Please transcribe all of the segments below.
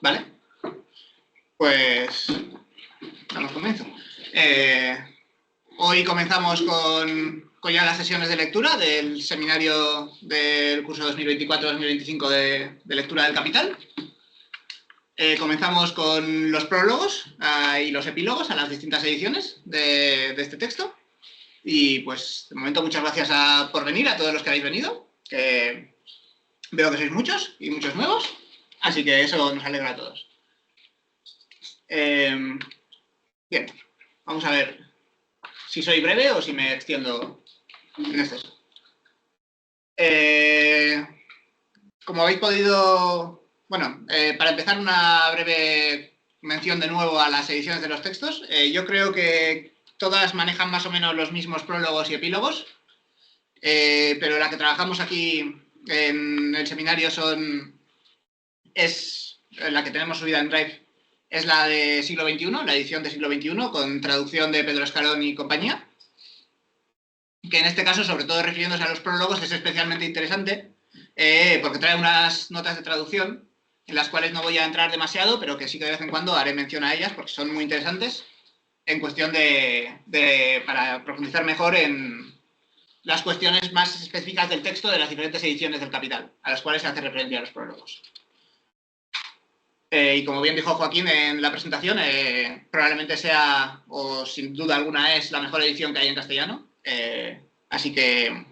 ¿Vale? Pues damos comienzo. Hoy comenzamos con ya las sesiones de lectura del seminario del curso 2024-2025 de lectura del Capital. Comenzamos con los prólogos y los epílogos a las distintas ediciones de este texto. Y pues, de momento, muchas gracias por venir, a todos los que habéis venido, que veo que sois muchos y muchos nuevos, así que eso nos alegra a todos. Bien, vamos a ver si soy breve o si me extiendo en exceso. Como habéis podido... Bueno, para empezar, una breve mención de nuevo a las ediciones de los textos. Yo creo que todas manejan más o menos los mismos prólogos y epílogos, pero la que trabajamos aquí en el seminario es la que tenemos subida en Drive, es la de siglo XXI, la edición de siglo XXI, con traducción de Pedro Escarón y compañía, que en este caso, sobre todo refiriéndose a los prólogos, es especialmente interesante, porque trae unas notas de traducción en las cuales no voy a entrar demasiado, pero que sí que de vez en cuando haré mención a ellas, porque son muy interesantes, en cuestión para profundizar mejor en las cuestiones más específicas del texto de las diferentes ediciones del Capital, a las cuales se hace referencia a los prólogos. Y como bien dijo Joaquín en la presentación, probablemente sea, o sin duda alguna es, la mejor edición que hay en castellano. Así que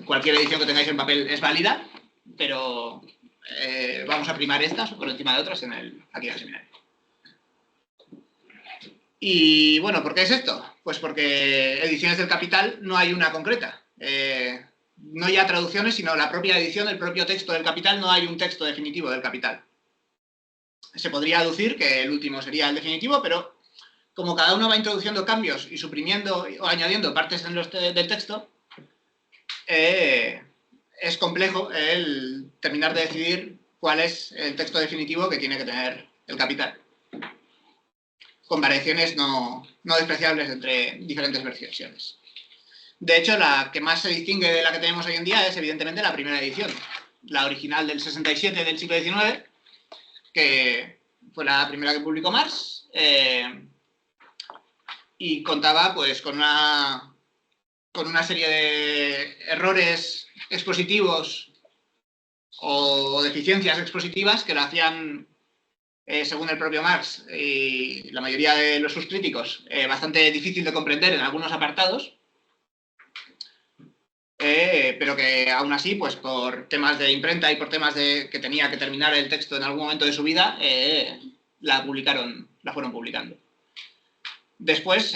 cualquier edición que tengáis en papel es válida, pero vamos a primar estas por encima de otras aquí en el seminario. Y bueno, ¿por qué es esto? Pues porque ediciones del Capital no hay una concreta. No ya traducciones, sino la propia edición, el propio texto del Capital, no hay un texto definitivo del Capital. Se podría aducir que el último sería el definitivo, pero como cada uno va introduciendo cambios y suprimiendo o añadiendo partes del texto, es complejo el terminar de decidir cuál es el texto definitivo que tiene que tener el Capital, con variaciones no despreciables entre diferentes versiones. De hecho, la que más se distingue de la que tenemos hoy en día es evidentemente la primera edición, la original del 67 del siglo XIX, que fue la primera que publicó Marx, y contaba pues con una serie de errores expositivos o deficiencias expositivas que lo hacían, según el propio Marx y la mayoría de sus críticos, bastante difícil de comprender en algunos apartados, pero que aún así, pues por temas de imprenta y por temas que tenía que terminar el texto en algún momento de su vida, la fueron publicando. Después,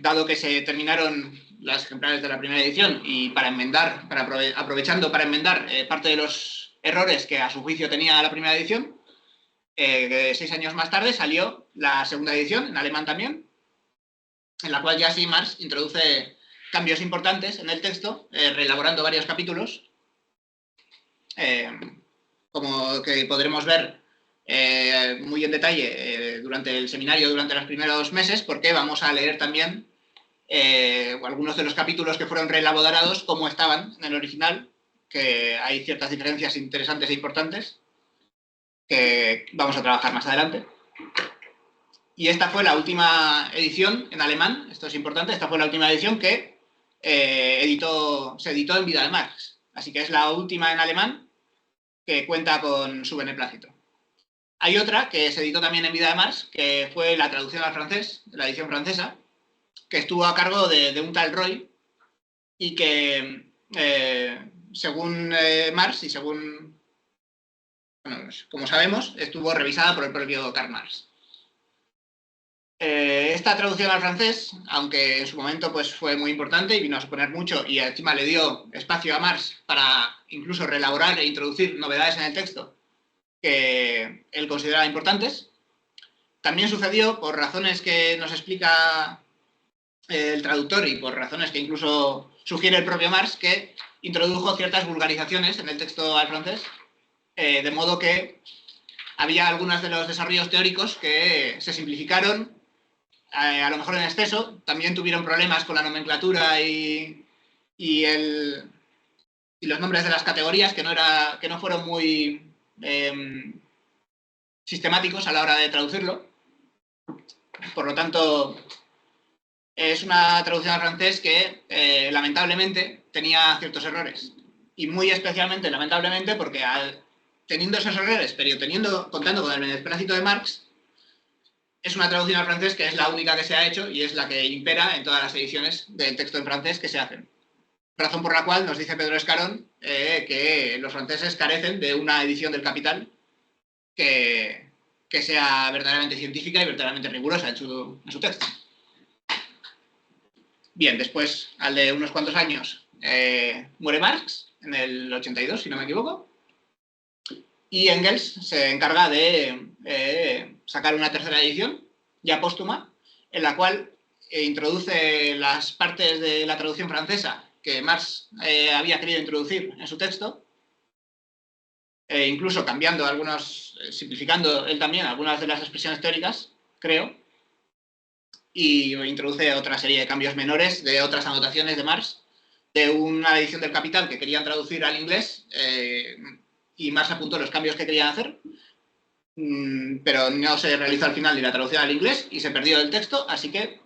dado que se terminaron las ejemplares de la primera edición y aprovechando para enmendar parte de los errores que a su juicio tenía la primera edición, 6 años más tarde salió la segunda edición, en alemán también, en la cual ya sí Marx introduce cambios importantes en el texto, reelaborando varios capítulos, como que podremos ver muy en detalle durante el seminario, durante los primeros meses, porque vamos a leer también algunos de los capítulos que fueron reelaborados como estaban en el original, que hay ciertas diferencias interesantes e importantes que vamos a trabajar más adelante. Y esta fue la última edición en alemán, esto es importante, esta fue la última edición que se editó en vida de Marx. Así que es la última en alemán que cuenta con su beneplácito. Hay otra que se editó también en vida de Marx, que fue la traducción al francés, la edición francesa, que estuvo a cargo de un tal Roy, y que, según Marx y según, bueno, como sabemos, estuvo revisada por el propio Karl Marx. Esta traducción al francés, aunque en su momento pues, fue muy importante y vino a suponer mucho, y encima le dio espacio a Marx para incluso reelaborar e introducir novedades en el texto que él consideraba importantes, también sucedió, por razones que nos explica el traductor y por razones que incluso sugiere el propio Marx, que introdujo ciertas vulgarizaciones en el texto al francés, de modo que había algunos de los desarrollos teóricos que se simplificaron, a lo mejor en exceso, también tuvieron problemas con la nomenclatura y los nombres de las categorías que no fueron muy sistemáticos a la hora de traducirlo. Por lo tanto, es una traducción al francés que lamentablemente tenía ciertos errores. Y muy especialmente, lamentablemente, porque teniendo esos errores, pero contando con el beneplácito de Marx, es una traducción al francés que es la única que se ha hecho y es la que impera en todas las ediciones del texto en francés que se hacen. Razón por la cual nos dice Pedro Escarón que los franceses carecen de una edición del Capital que sea verdaderamente científica y verdaderamente rigurosa en su texto. Bien, después, al de unos cuantos años, muere Marx, en el 82, si no me equivoco, y Engels se encarga de sacar una tercera edición, ya póstuma, en la cual introduce las partes de la traducción francesa que Marx había querido introducir en su texto, incluso cambiando simplificando él también algunas de las expresiones teóricas, creo, y introduce otra serie de cambios menores de otras anotaciones de Marx, de una edición del Capital que querían traducir al inglés, y Marx apuntó los cambios que querían hacer, pero no se realizó al final ni la traducción al inglés y se perdió el texto, así que,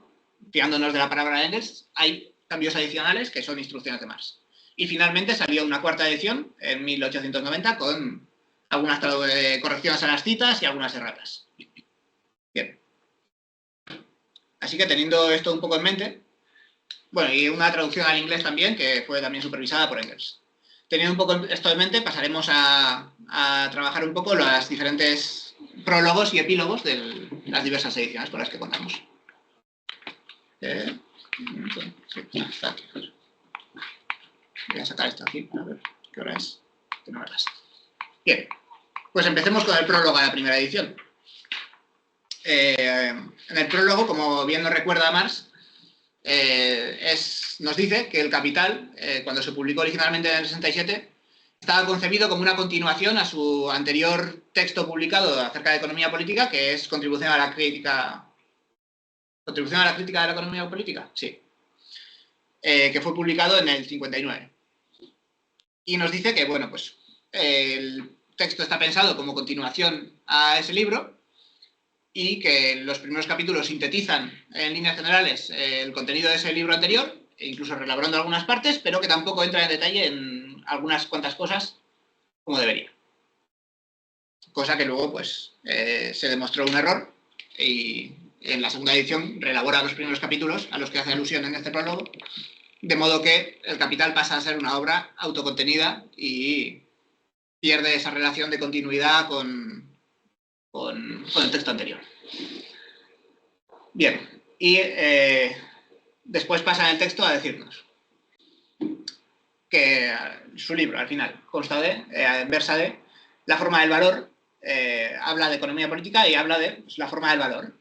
fiándonos de la palabra de Engels, hay cambios adicionales que son instrucciones de Marx. Y finalmente salió una cuarta edición en 1890 con algunas correcciones a las citas y algunas erratas. Bien. Así que teniendo esto un poco en mente, bueno, y una traducción al inglés también, que fue también supervisada por Engels. Teniendo un poco esto en mente, pasaremos a trabajar un poco los diferentes prólogos y epílogos de las diversas ediciones con las que contamos. Voy a sacar esto aquí, a ver qué hora es. Que no verás. Bien, pues empecemos con el prólogo a la primera edición. En el prólogo, como bien nos recuerda Marx, nos dice que el Capital, cuando se publicó originalmente en el 67, estaba concebido como una continuación a su anterior texto publicado acerca de economía política, que es Contribución a la crítica. ¿Contribución a la crítica de la economía política? Sí. Que fue publicado en el 59. Y nos dice que, bueno, pues el texto está pensado como continuación a ese libro y que los primeros capítulos sintetizan en líneas generales el contenido de ese libro anterior, e incluso relaborando algunas partes, pero que tampoco entra en detalle en algunas cuantas cosas como debería. Cosa que luego pues se demostró un error y en la segunda edición relabora los primeros capítulos a los que hace alusión en este prólogo, de modo que el Capital pasa a ser una obra autocontenida y pierde esa relación de continuidad con el texto anterior. Bien, y después pasa en el texto a decirnos que su libro, al final, versa de la forma del valor, habla de economía política y habla de la forma del valor,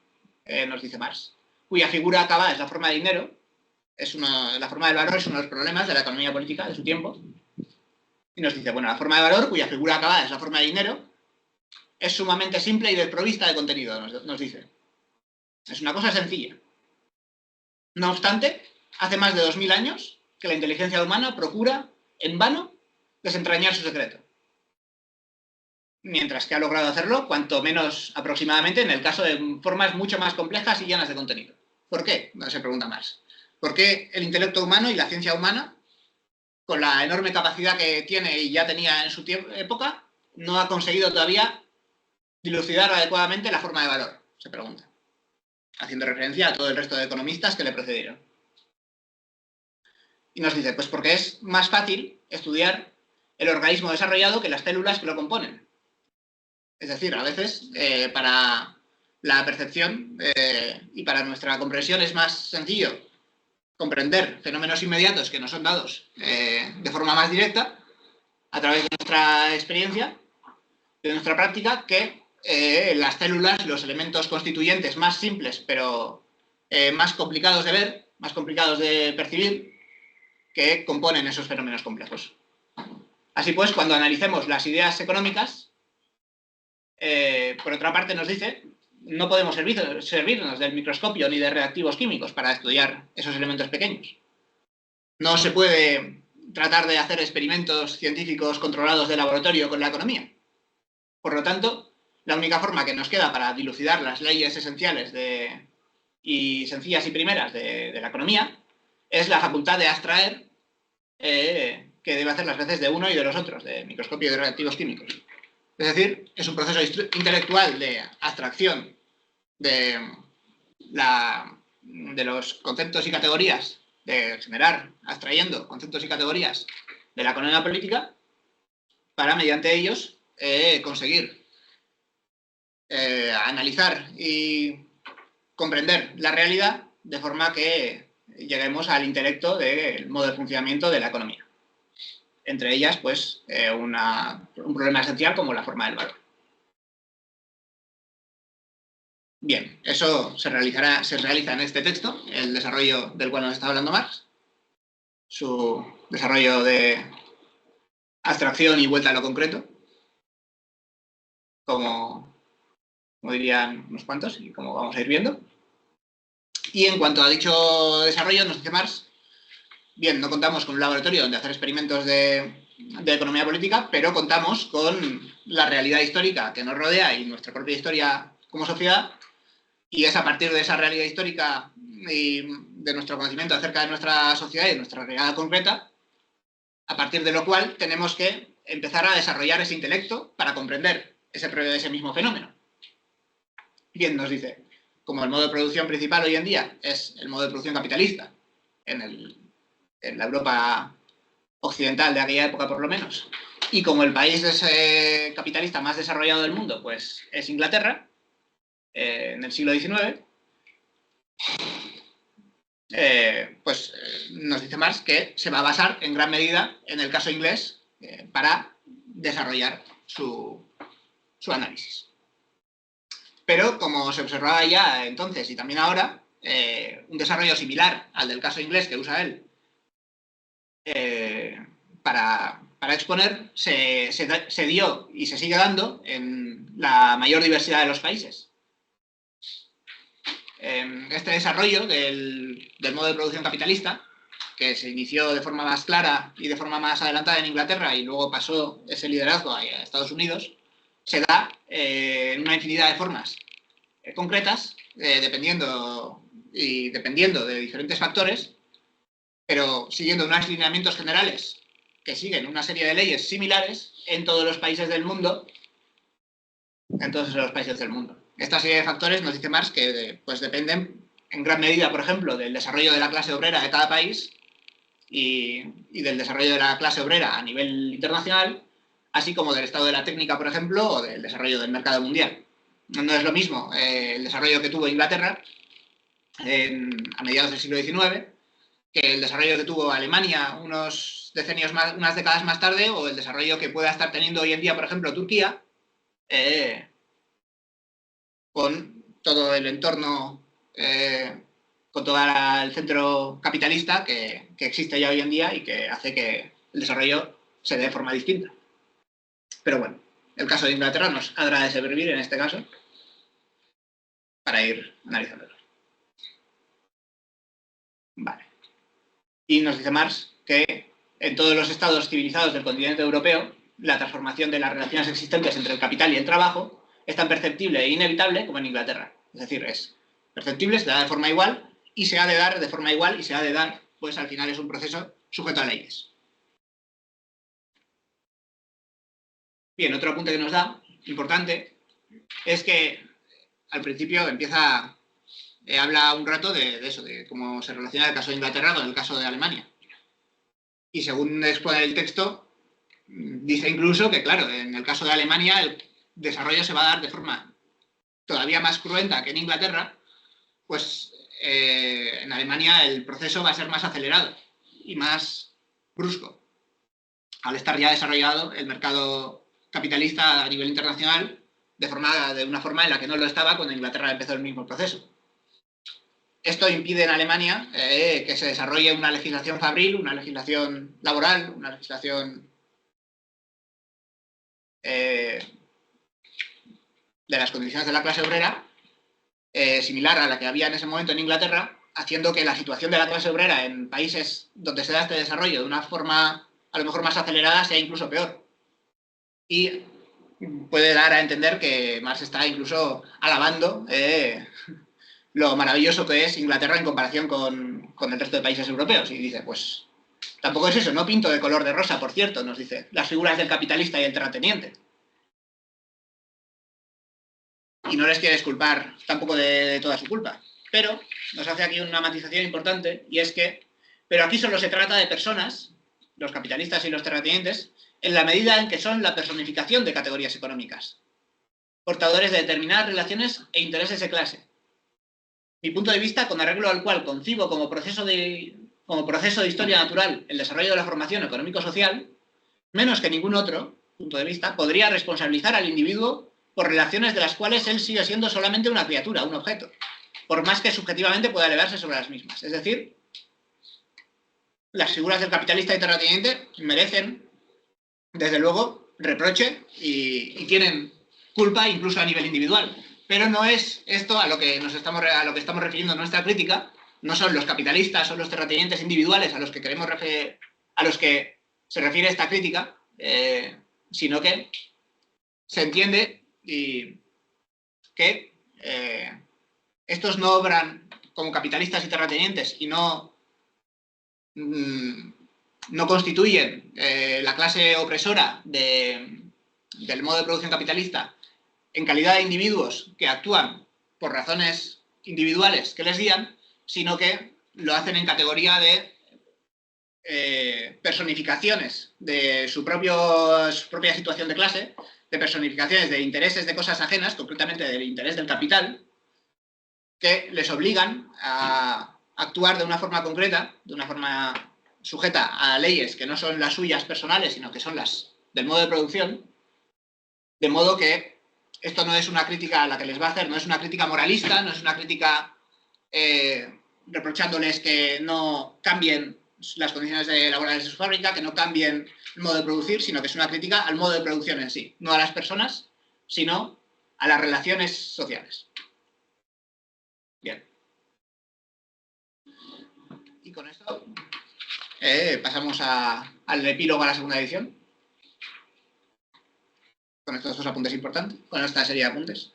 nos dice Marx, cuya figura acabada es la forma de dinero. La forma del valor es uno de los problemas de la economía política de su tiempo. Y nos dice, bueno, la forma de valor, cuya figura acabada es la forma de dinero, es sumamente simple y desprovista de contenido, nos dice. Es una cosa sencilla. No obstante, hace más de 2000 años que la inteligencia humana procura, en vano, desentrañar su secreto. Mientras que ha logrado hacerlo, cuanto menos aproximadamente, en el caso de formas mucho más complejas y llenas de contenido. ¿Por qué? No se pregunta más. ¿Por qué el intelecto humano y la ciencia humana, con la enorme capacidad que tiene y ya tenía en su época, no ha conseguido todavía dilucidar adecuadamente la forma de valor? Se pregunta, haciendo referencia a todo el resto de economistas que le precedieron. Y nos dice, pues porque es más fácil estudiar el organismo desarrollado que las células que lo componen. Es decir, a veces para la percepción y para nuestra comprensión es más sencillo comprender fenómenos inmediatos que nos son dados de forma más directa a través de nuestra experiencia, de nuestra práctica, que las células, los elementos constituyentes más simples, pero más complicados de ver, más complicados de percibir, que componen esos fenómenos complejos. Así pues, cuando analicemos las ideas económicas, por otra parte nos dice, no podemos servirnos del microscopio ni de reactivos químicos para estudiar esos elementos pequeños. No se puede tratar de hacer experimentos científicos controlados de laboratorio con la economía. Por lo tanto, la única forma que nos queda para dilucidar las leyes esenciales y sencillas y primeras de la economía es la facultad de abstraer, que debe hacer las veces de uno y de los otros, de microscopio de reactivos químicos. Es decir, es un proceso intelectual de abstracción de los conceptos y categorías, de generar, abstrayendo conceptos y categorías de la economía política, para mediante ellos conseguir analizar y comprender la realidad de forma que lleguemos al intelecto del modo de funcionamiento de la economía. Entre ellas, pues, un problema esencial como la forma del valor. Bien, eso se realiza en este texto, el desarrollo del cual nos está hablando Marx, su desarrollo de abstracción y vuelta a lo concreto, como dirían unos cuantos y como vamos a ir viendo. Y en cuanto a dicho desarrollo, nos dice Marx, bien, no contamos con un laboratorio donde hacer experimentos de economía política, pero contamos con la realidad histórica que nos rodea y nuestra propia historia como sociedad, y es a partir de esa realidad histórica y de nuestro conocimiento acerca de nuestra sociedad y de nuestra realidad concreta, a partir de lo cual tenemos que empezar a desarrollar ese intelecto para comprender ese mismo fenómeno. Bien, nos dice, como el modo de producción principal hoy en día es el modo de producción capitalista, en la Europa occidental de aquella época por lo menos, y como el país capitalista más desarrollado del mundo pues es Inglaterra, en el siglo XIX, nos dice Marx que se va a basar en gran medida en el caso inglés para desarrollar su análisis. Pero, como se observaba ya entonces y también ahora, un desarrollo similar al del caso inglés que usa él para exponer se dio y se sigue dando en la mayor diversidad de los países. Este desarrollo del modo de producción capitalista, que se inició de forma más clara y de forma más adelantada en Inglaterra y luego pasó ese liderazgo a Estados Unidos, se da en una infinidad de formas concretas, dependiendo de diferentes factores, pero siguiendo unos lineamientos generales que siguen una serie de leyes similares en todos los países del mundo, Esta serie de factores, nos dice Marx, que pues dependen en gran medida, por ejemplo, del desarrollo de la clase obrera de cada país y del desarrollo de la clase obrera a nivel internacional, así como del estado de la técnica, por ejemplo, o del desarrollo del mercado mundial. No es lo mismo el desarrollo que tuvo Inglaterra a mediados del siglo XIX que el desarrollo que tuvo Alemania unas décadas más tarde, o el desarrollo que pueda estar teniendo hoy en día, por ejemplo, Turquía, con todo el entorno, con todo el centro capitalista que existe ya hoy en día y que hace que el desarrollo se dé de forma distinta. Pero bueno, el caso de Inglaterra nos habrá de servir en este caso para ir analizándolo. Vale. Y nos dice Marx que en todos los estados civilizados del continente europeo, la transformación de las relaciones existentes entre el capital y el trabajo es tan perceptible e inevitable como en Inglaterra. Es decir, es perceptible, se da de forma igual y se ha de dar de forma igual y se ha de dar, pues al final es un proceso sujeto a leyes. Bien, otro apunte que nos da, importante, es que al principio habla un rato de eso, de cómo se relaciona el caso de Inglaterra con el caso de Alemania. Y según expone el texto, dice incluso que, claro, en el caso de Alemania el desarrollo se va a dar de forma todavía más cruenta que en Inglaterra, pues en Alemania el proceso va a ser más acelerado y más brusco, al estar ya desarrollado el mercado capitalista a nivel internacional de una forma en la que no lo estaba cuando Inglaterra empezó el mismo proceso. Esto impide en Alemania que se desarrolle una legislación fabril, una legislación laboral, una legislación de las condiciones de la clase obrera, similar a la que había en ese momento en Inglaterra, haciendo que la situación de la clase obrera en países donde se da este desarrollo de una forma a lo mejor más acelerada sea incluso peor. Y puede dar a entender que Marx está incluso alabando lo maravilloso que es Inglaterra en comparación con el resto de países europeos. Y dice, pues tampoco es eso, no pinto de color de rosa, por cierto, nos dice, las figuras del capitalista y el terrateniente. Y no les quiere disculpar tampoco de toda su culpa. Pero nos hace aquí una matización importante, y es que, pero aquí solo se trata de personas, los capitalistas y los terratenientes, en la medida en que son la personificación de categorías económicas, portadores de determinadas relaciones e intereses de clase. Mi punto de vista, con arreglo al cual concibo como proceso de historia natural el desarrollo de la formación económico-social, menos que ningún otro punto de vista, podría responsabilizar al individuo por relaciones de las cuales él sigue siendo solamente una criatura, un objeto, por más que subjetivamente pueda elevarse sobre las mismas. Es decir, las figuras del capitalista y terrateniente merecen, desde luego, reproche y tienen culpa incluso a nivel individual. Pero no es esto a lo que estamos refiriendo en nuestra crítica, no son los capitalistas o los terratenientes individuales a los que se refiere esta crítica, sino que se entiende que estos no obran como capitalistas y terratenientes y no constituyen la clase opresora del modo de producción capitalista en calidad de individuos que actúan por razones individuales que les guían, sino que lo hacen en categoría de personificaciones de su propia situación de clase, de personificaciones de intereses de cosas ajenas, concretamente del interés del capital, que les obligan a actuar de una forma concreta, de una forma sujeta a leyes que no son las suyas personales, sino que son las del modo de producción, de modo que esto no es una crítica a la que les va a hacer, no es una crítica moralista, no es una crítica reprochándoles que no cambien las condiciones laborales de su fábrica, que no cambien el modo de producir, sino que es una crítica al modo de producción en sí, no a las personas, sino a las relaciones sociales. Bien. Y con esto pasamos al epílogo a la segunda edición. Con estos dos apuntes importantes, con esta serie de apuntes,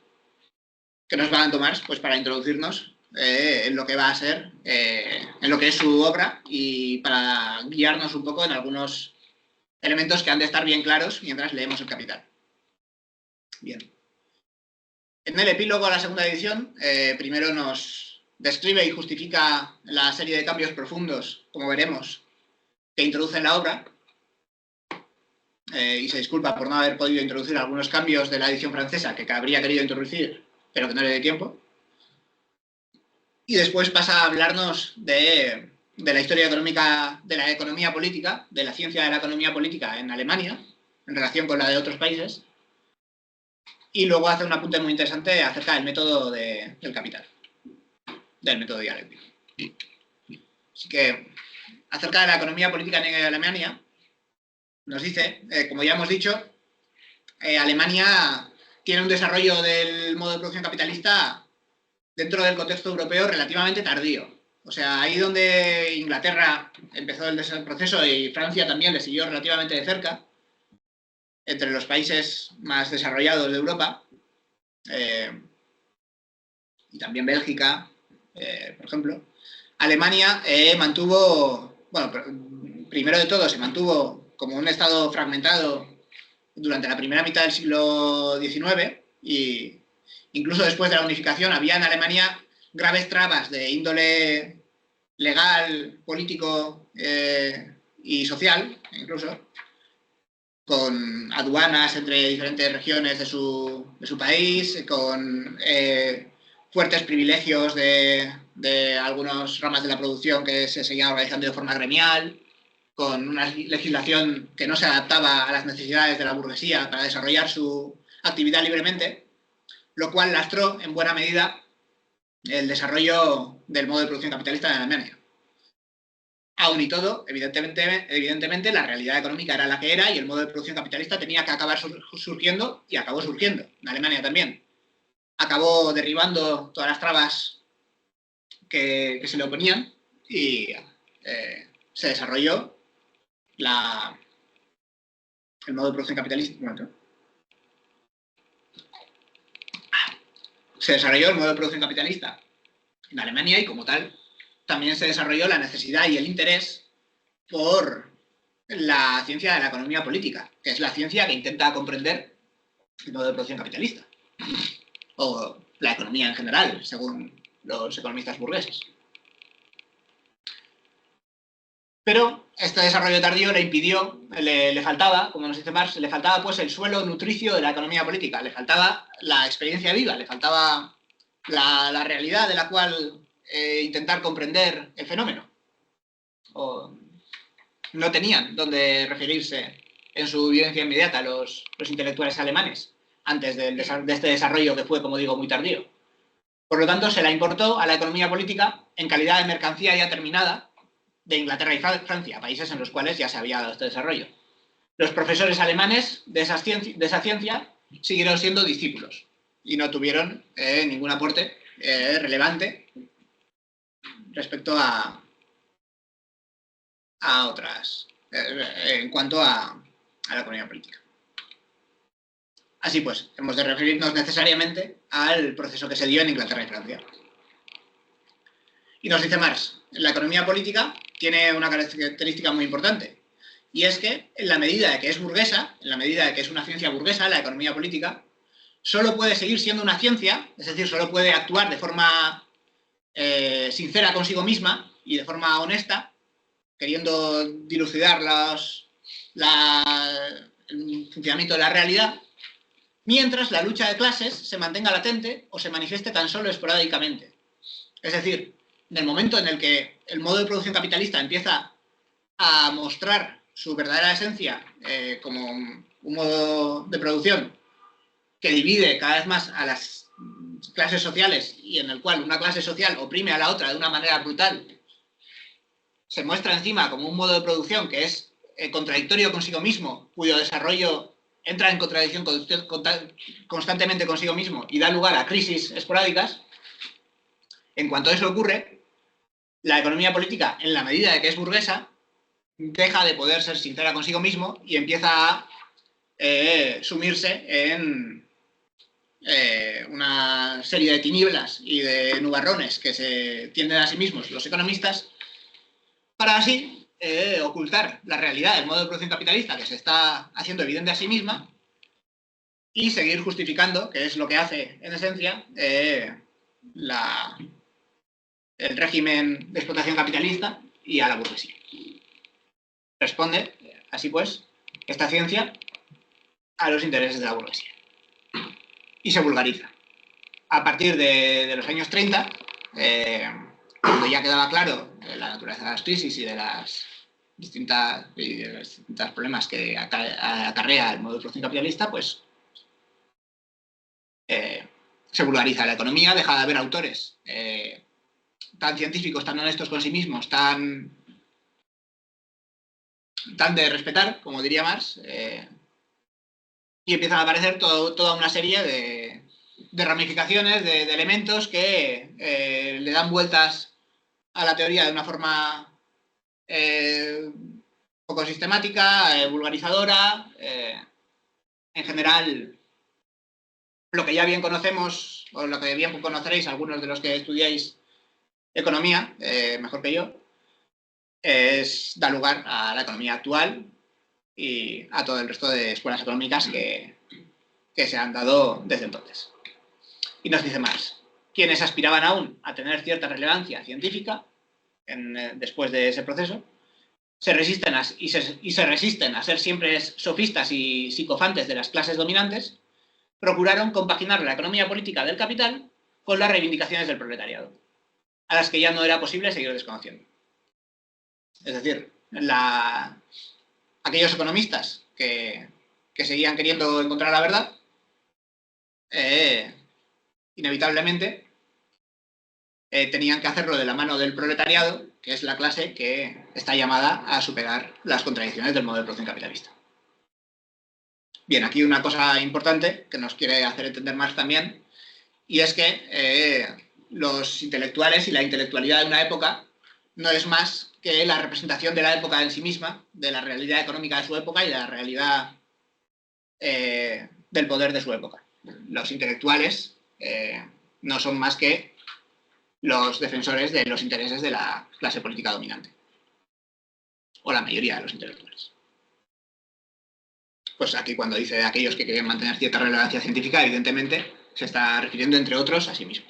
que nos van a tomar pues, para introducirnos en lo que va a ser, en lo que es su obra y para guiarnos un poco en algunos elementos que han de estar bien claros mientras leemos El Capital. Bien. En el epílogo a la segunda edición, primero nos describe y justifica la serie de cambios profundos, como veremos, que introduce en la obra, y se disculpa por no haber podido introducir algunos cambios de la edición francesa que habría querido introducir, pero que no le dé tiempo. Y después pasa a hablarnos de la historia económica, de la economía política, de la ciencia de la economía política en Alemania, en relación con la de otros países, y luego hace un apunte muy interesante acerca del método del capital, del método dialéctico. Así que, acerca de la economía política en Alemania, nos dice, como ya hemos dicho, Alemania tiene un desarrollo del modo de producción capitalista dentro del contexto europeo relativamente tardío. O sea, ahí donde Inglaterra empezó el proceso y Francia también le siguió relativamente de cerca, entre los países más desarrollados de Europa, y también Bélgica, por ejemplo, Alemania mantuvo, bueno, primero de todo se mantuvo como un estado fragmentado durante la primera mitad del siglo XIX y incluso después de la unificación había en Alemania graves trabas de índole legal, político y social, incluso, con aduanas entre diferentes regiones de su país, con fuertes privilegios de algunas ramas de la producción que se seguían organizando de forma gremial, con una legislación que no se adaptaba a las necesidades de la burguesía para desarrollar su actividad libremente, lo cual lastró en buena medida el desarrollo del modo de producción capitalista en Alemania. Aún y todo, evidentemente, la realidad económica era la que era y el modo de producción capitalista tenía que acabar surgiendo y acabó surgiendo. En Alemania también. Acabó derribando todas las trabas que se le oponían y se desarrolló el modo de producción capitalista. se desarrolló el modo de producción capitalista en Alemania y, como tal, también se desarrolló la necesidad y el interés por la ciencia de la economía política, que es la ciencia que intenta comprender el modo de producción capitalista, o la economía en general, según los economistas burgueses. Pero este desarrollo tardío le impidió, le faltaba, como nos dice Marx, le faltaba pues el suelo nutricio de la economía política, le faltaba la experiencia viva, le faltaba la realidad de la cual intentar comprender el fenómeno. O no tenían dónde referirse en su vivencia inmediata los intelectuales alemanes antes de este desarrollo que fue, como digo, muy tardío. Por lo tanto, se la importó a la economía política en calidad de mercancía ya terminada de Inglaterra y Francia, países en los cuales ya se había dado este desarrollo. Los profesores alemanes de esa ciencia siguieron siendo discípulos y no tuvieron ningún aporte relevante respecto a otras, en cuanto a la economía política. Así pues, hemos de referirnos necesariamente al proceso que se dio en Inglaterra y Francia. Y nos dice Marx, la economía política tiene una característica muy importante, y es que en la medida de que es burguesa, en la medida de que es una ciencia burguesa, la economía política, solo puede seguir siendo una ciencia, es decir, solo puede actuar de forma sincera consigo misma y de forma honesta, queriendo dilucidar el funcionamiento de la realidad, mientras la lucha de clases se mantenga latente o se manifieste tan solo esporádicamente. Es decir, en el momento en el que el modo de producción capitalista empieza a mostrar su verdadera esencia como un modo de producción que divide cada vez más a las clases sociales y en el cual una clase social oprime a la otra de una manera brutal, se muestra encima como un modo de producción que es contradictorio consigo mismo, cuyo desarrollo entra en contradicción constantemente consigo mismo y da lugar a crisis esporádicas. En cuanto eso ocurre, la economía política, en la medida de que es burguesa, deja de poder ser sincera consigo mismo y empieza a sumirse en una serie de tinieblas y de nubarrones que se tienden a sí mismos los economistas, para así ocultar la realidad del modo de producción capitalista que se está haciendo evidente a sí misma y seguir justificando, que es lo que hace en esencia el régimen de explotación capitalista y a la burguesía. Responde, así pues, esta ciencia a los intereses de la burguesía. Y se vulgariza. A partir de los años 30, cuando ya quedaba claro la naturaleza de las crisis y de los distintos problemas que acarrea el modo de producción capitalista, pues se vulgariza la economía, deja de haber autores tan científicos, tan honestos con sí mismos, tan de respetar, como diría Marx, y empiezan a aparecer toda una serie de ramificaciones, de elementos que le dan vueltas a la teoría de una forma poco sistemática, vulgarizadora, en general lo que ya bien conocemos, o lo que bien conoceréis algunos de los que estudiáis economía, mejor que yo, da lugar a la economía actual y a todo el resto de escuelas económicas que se han dado desde entonces. Y nos dice más, quienes aspiraban aún a tener cierta relevancia científica después de ese proceso, se resisten a ser siempre sofistas y psicofantes de las clases dominantes, procuraron compaginar la economía política del capital con las reivindicaciones del proletariado, a las que ya no era posible seguir desconociendo. Es decir, aquellos economistas que seguían queriendo encontrar la verdad, inevitablemente tenían que hacerlo de la mano del proletariado, que es la clase que está llamada a superar las contradicciones del modelo de producción capitalista. Bien, aquí una cosa importante que nos quiere hacer entender Marx también, y es que los intelectuales y la intelectualidad de una época no es más que la representación de la época en sí misma, de la realidad económica de su época y de la realidad del poder de su época. Los intelectuales no son más que los defensores de los intereses de la clase política dominante, o la mayoría de los intelectuales. Pues aquí cuando dice de aquellos que quieren mantener cierta relevancia científica, evidentemente se está refiriendo, entre otros, a sí mismo.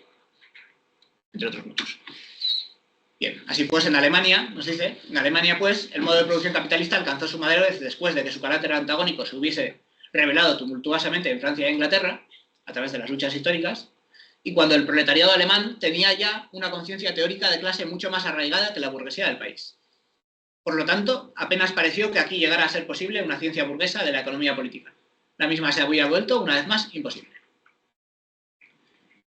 Entre otros muchos. Bien, así pues, en Alemania, nos dice, en Alemania, pues, el modo de producción capitalista alcanzó su madurez después de que su carácter antagónico se hubiese revelado tumultuosamente en Francia e Inglaterra, a través de las luchas históricas, y cuando el proletariado alemán tenía ya una conciencia teórica de clase mucho más arraigada que la burguesía del país. Por lo tanto, apenas pareció que aquí llegara a ser posible una ciencia burguesa de la economía política. La misma se había vuelto, una vez más, imposible.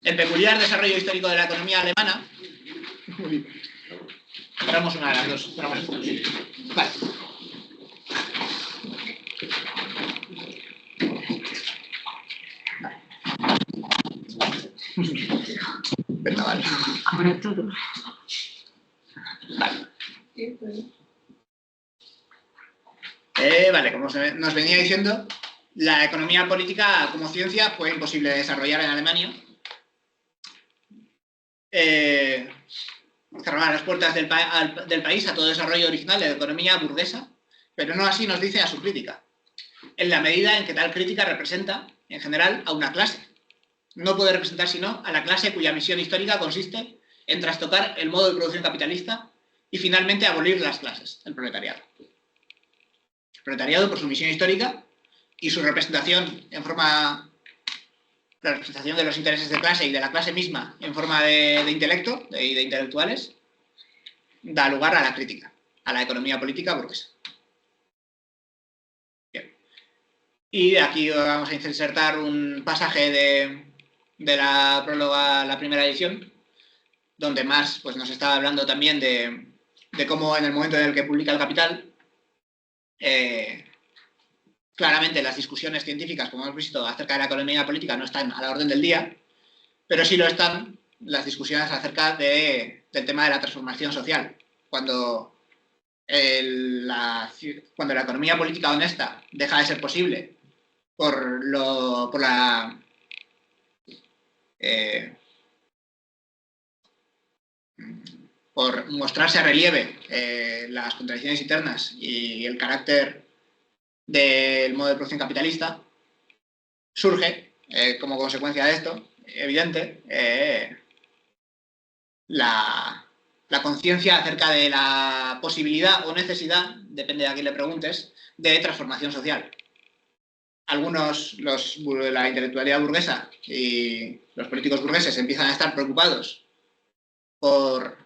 El peculiar desarrollo histórico de la economía alemana... Esperamos una de las dos. Vale. Vale. Ahora todo. Vale. Vale, como nos venía diciendo, la economía política como ciencia fue imposible de desarrollar en Alemania. Cerrar las puertas del país a todo desarrollo original de la economía burguesa, pero no así nos dice a su crítica, en la medida en que tal crítica representa, en general, a una clase. No puede representar sino a la clase cuya misión histórica consiste en trastocar el modo de producción capitalista y finalmente abolir las clases, el proletariado. El proletariado, por su misión histórica y su representación en forma... la representación de los intereses de clase y de la clase misma en forma de intelecto y de intelectuales, da lugar a la crítica, a la economía política burguesa. Bien. Y aquí vamos a insertar un pasaje de la próloga a la primera edición, donde Marx pues, nos estaba hablando también de cómo en el momento en el que publica El Capital, claramente las discusiones científicas, como hemos visto, acerca de la economía política no están a la orden del día, pero sí lo están las discusiones acerca del tema de la transformación social. Cuando la economía política honesta deja de ser posible por mostrarse a relieve las contradicciones internas y el carácter del modo de producción capitalista, surge, como consecuencia de esto, evidente, la conciencia acerca de la posibilidad o necesidad, depende de a quién le preguntes, de transformación social. Algunos, la intelectualidad burguesa y los políticos burgueses empiezan a estar preocupados por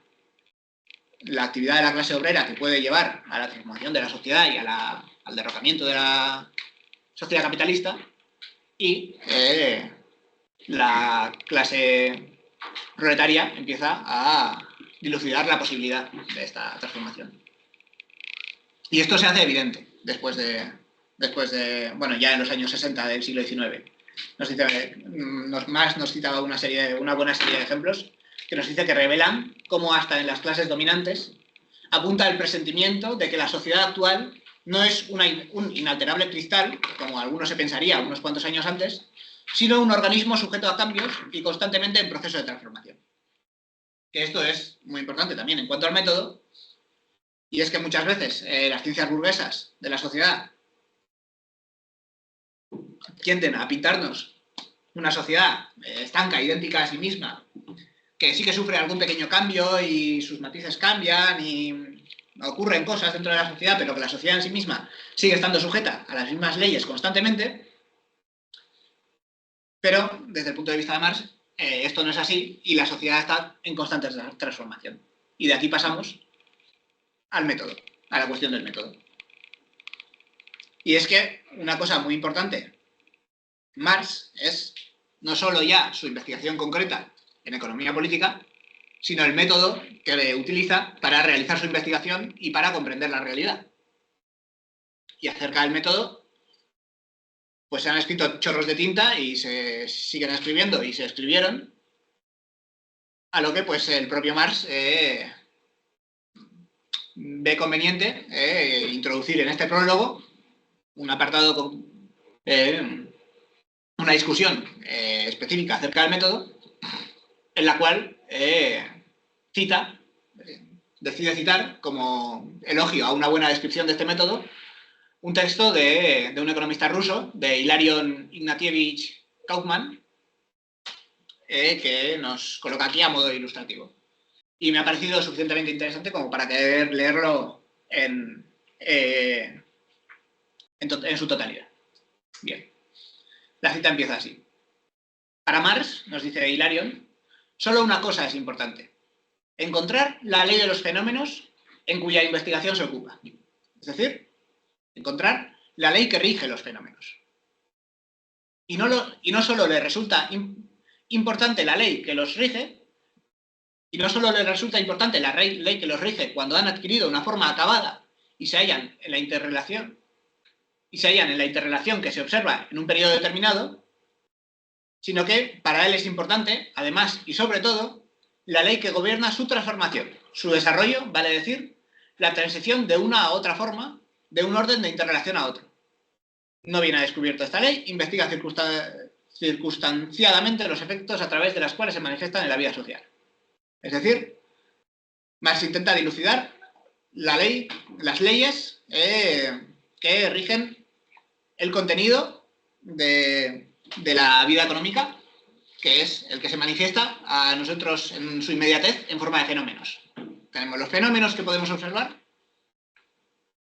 la actividad de la clase obrera que puede llevar a la transformación de la sociedad y al derrocamiento de la sociedad capitalista, y la clase proletaria empieza a dilucidar la posibilidad de esta transformación. Y esto se hace evidente después de bueno, ya en los años 60 del siglo XIX. Marx nos citaba una buena serie de ejemplos que nos dice que revelan cómo hasta en las clases dominantes apunta el presentimiento de que la sociedad actual no es un inalterable cristal, como algunos se pensaría unos cuantos años antes, sino un organismo sujeto a cambios y constantemente en proceso de transformación. Que esto es muy importante también en cuanto al método, y es que muchas veces las ciencias burguesas de la sociedad tienden a pintarnos una sociedad estanca, idéntica a sí misma, que sí que sufre algún pequeño cambio y sus matices cambian y ocurren cosas dentro de la sociedad, pero que la sociedad en sí misma sigue estando sujeta a las mismas leyes constantemente. Pero, desde el punto de vista de Marx, esto no es así y la sociedad está en constante transformación. Y de aquí pasamos al método, a la cuestión del método. Y es que una cosa muy importante, Marx es no solo ya su investigación concreta en economía política, sino el método que utiliza para realizar su investigación y para comprender la realidad. Y acerca del método, pues se han escrito chorros de tinta y se siguen escribiendo y se escribieron, a lo que pues el propio Marx ve conveniente introducir en este prólogo un apartado con una discusión específica acerca del método, en la cual decide citar como elogio a una buena descripción de este método un texto de un economista ruso, de Hilarion Ignatievich Kaufman, que nos coloca aquí a modo ilustrativo. Y me ha parecido suficientemente interesante como para querer leerlo en su totalidad. Bien. La cita empieza así. Para Marx, nos dice Hilarion, solo una cosa es importante: encontrar la ley de los fenómenos en cuya investigación se ocupa. Es decir, encontrar la ley que rige los fenómenos. Y no solo le resulta importante la ley que los rige, y no solo le resulta importante la ley que los rige cuando han adquirido una forma acabada y se hallan en la interrelación, que se observa en un periodo determinado, sino que para él es importante, además y sobre todo, la ley que gobierna su transformación, su desarrollo, vale decir, la transición de una a otra forma, de un orden de interrelación a otro. No viene a descubierto esta ley, investiga circunstanciadamente los efectos a través de los cuales se manifiestan en la vida social. Es decir, Marx intenta dilucidar las leyes que rigen el contenido de la vida económica, que es el que se manifiesta a nosotros en su inmediatez en forma de fenómenos. Tenemos los fenómenos que podemos observar,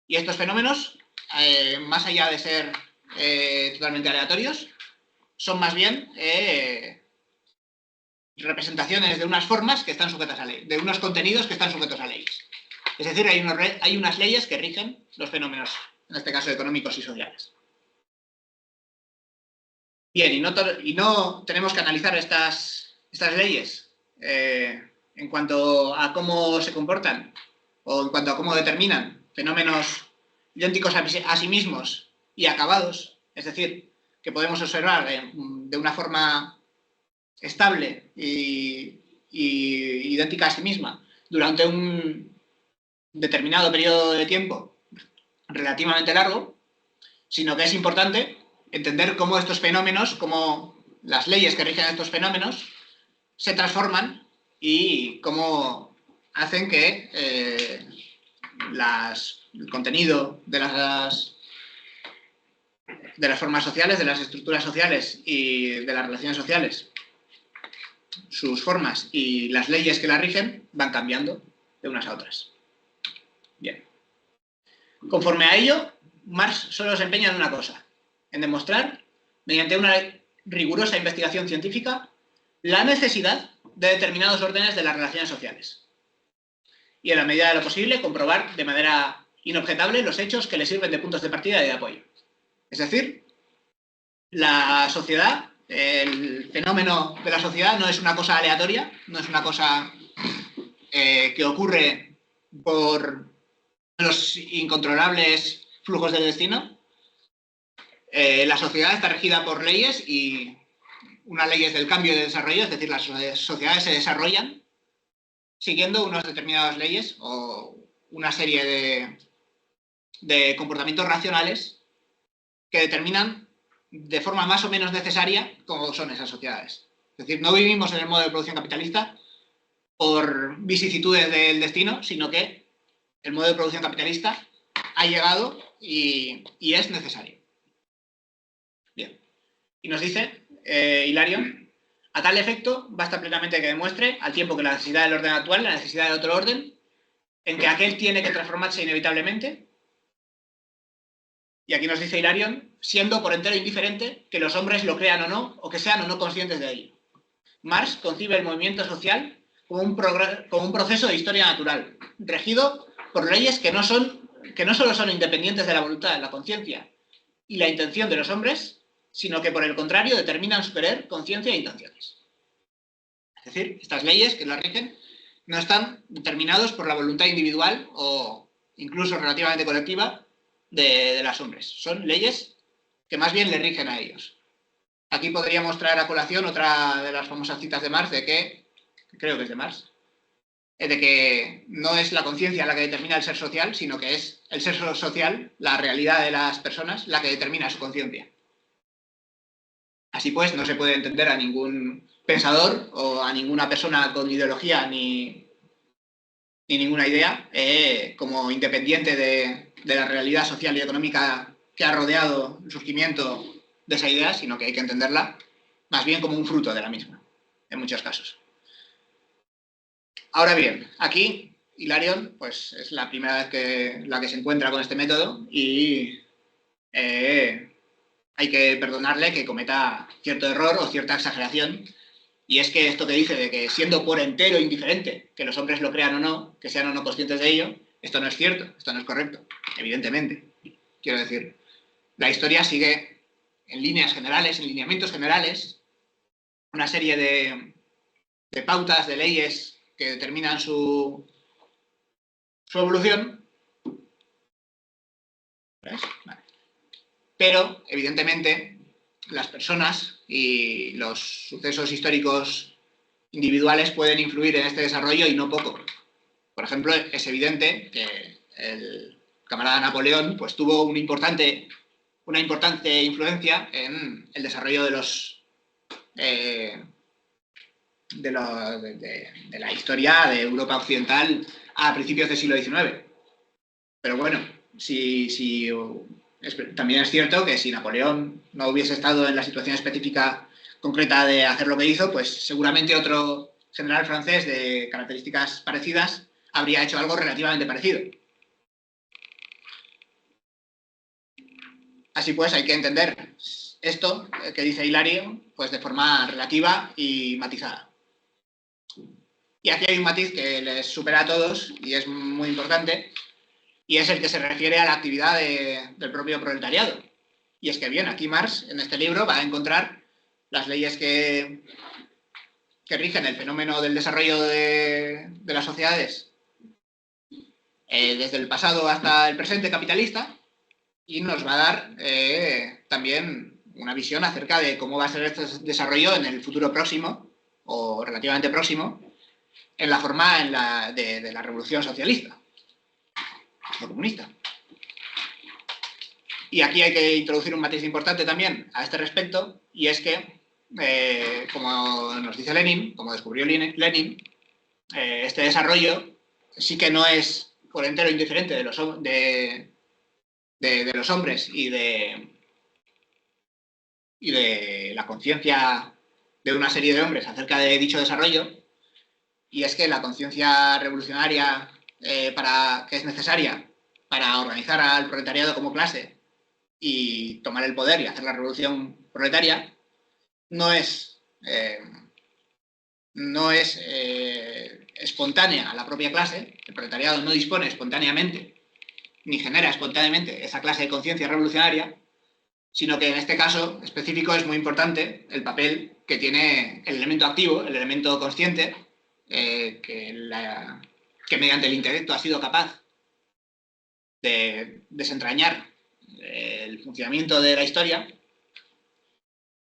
y estos fenómenos, más allá de ser totalmente aleatorios, son más bien representaciones de unas formas que están sujetas a ley, de unos contenidos que están sujetos a leyes. Es decir, hay unas leyes que rigen los fenómenos, en este caso económicos y sociales. Bien, y no tenemos que analizar estas leyes en cuanto a cómo se comportan o en cuanto a cómo determinan fenómenos idénticos a sí mismos y acabados, es decir, que podemos observar de una forma estable y idéntica a sí misma durante un determinado periodo de tiempo relativamente largo, sino que es importante entender cómo estos fenómenos, cómo las leyes que rigen estos fenómenos se transforman y cómo hacen que el contenido de las formas sociales, de las estructuras sociales y de las relaciones sociales, sus formas y las leyes que las rigen van cambiando de unas a otras. Bien. Conforme a ello, Marx solo se empeña en una cosa: en demostrar, mediante una rigurosa investigación científica, la necesidad de determinados órdenes de las relaciones sociales. Y en la medida de lo posible, comprobar de manera inobjetable los hechos que le sirven de puntos de partida y de apoyo. Es decir, la sociedad, el fenómeno de la sociedad no es una cosa aleatoria, no es una cosa que ocurre por los incontrolables flujos del destino. La sociedad está regida por leyes, y unas leyes del cambio y del desarrollo, es decir, las sociedades se desarrollan siguiendo unas determinadas leyes o una serie de comportamientos racionales que determinan de forma más o menos necesaria cómo son esas sociedades. Es decir, no vivimos en el modo de producción capitalista por vicisitudes del destino, sino que el modo de producción capitalista ha llegado y es necesario. Bien. Y nos dice Hilarion: a tal efecto, basta plenamente que demuestre, al tiempo que la necesidad del orden actual, la necesidad de otro orden, en que aquel tiene que transformarse inevitablemente. Y aquí nos dice Hilarion: siendo por entero indiferente que los hombres lo crean o no, o que sean o no conscientes de ello. Marx concibe el movimiento social como un proceso de historia natural, regido por leyes que no solo son independientes de la voluntad, la conciencia y la intención de los hombres, sino que por el contrario determinan su querer, conciencia e intenciones. Es decir, estas leyes que las rigen no están determinados por la voluntad individual o incluso relativamente colectiva de los hombres. Son leyes que más bien le rigen a ellos. Aquí podríamos traer a colación otra de las famosas citas de Marx, creo que es de Marx, de que no es la conciencia la que determina el ser social, sino que es el ser social, la realidad de las personas, la que determina su conciencia. Así pues, no se puede entender a ningún pensador o a ninguna persona con ideología ni ninguna idea como independiente de la realidad social y económica que ha rodeado el surgimiento de esa idea, sino que hay que entenderla más bien como un fruto de la misma, en muchos casos. Ahora bien, aquí Hilarion pues, es la primera vez la que se encuentra con este método y hay que perdonarle que cometa cierto error o cierta exageración. Y es que esto que dice de que siendo por entero indiferente, que los hombres lo crean o no, que sean o no conscientes de ello, esto no es cierto, esto no es correcto, evidentemente. Quiero decir, la historia sigue en líneas generales, en lineamientos generales, una serie de pautas, de leyes que determinan su evolución. ¿Ves? Vale. Pero, evidentemente, las personas y los sucesos históricos individuales pueden influir en este desarrollo y no poco. Por ejemplo, es evidente que el camarada Napoleón pues, tuvo una importante influencia en el desarrollo de la historia de Europa occidental a principios del siglo XIX. Pero bueno, también es cierto que si Napoleón no hubiese estado en la situación específica concreta de hacer lo que hizo, pues seguramente otro general francés de características parecidas habría hecho algo relativamente parecido. Así pues, hay que entender esto que dice Hilario pues de forma relativa y matizada. Y aquí hay un matiz que les supera a todos y es muy importante, y es el que se refiere a la actividad del propio proletariado. Y es que, bien, aquí Marx, en este libro, va a encontrar las leyes que rigen el fenómeno del desarrollo de las sociedades desde el pasado hasta el presente capitalista, y nos va a dar también una visión acerca de cómo va a ser este desarrollo en el futuro próximo, o relativamente próximo, en la forma de la revolución socialista o comunista. Y aquí hay que introducir un matiz importante también a este respecto, y es que, como nos dice Lenin, como descubrió Lenin, este desarrollo sí que no es por entero indiferente de los hombres y de la conciencia de una serie de hombres acerca de dicho desarrollo, y es que la conciencia revolucionaria que es necesaria para organizar al proletariado como clase y tomar el poder y hacer la revolución proletaria no es espontánea a la propia clase. El proletariado no dispone espontáneamente ni genera espontáneamente esa clase de conciencia revolucionaria, sino que en este caso específico es muy importante el papel que tiene el elemento activo, el elemento consciente, que mediante el intelecto ha sido capaz de desentrañar el funcionamiento de la historia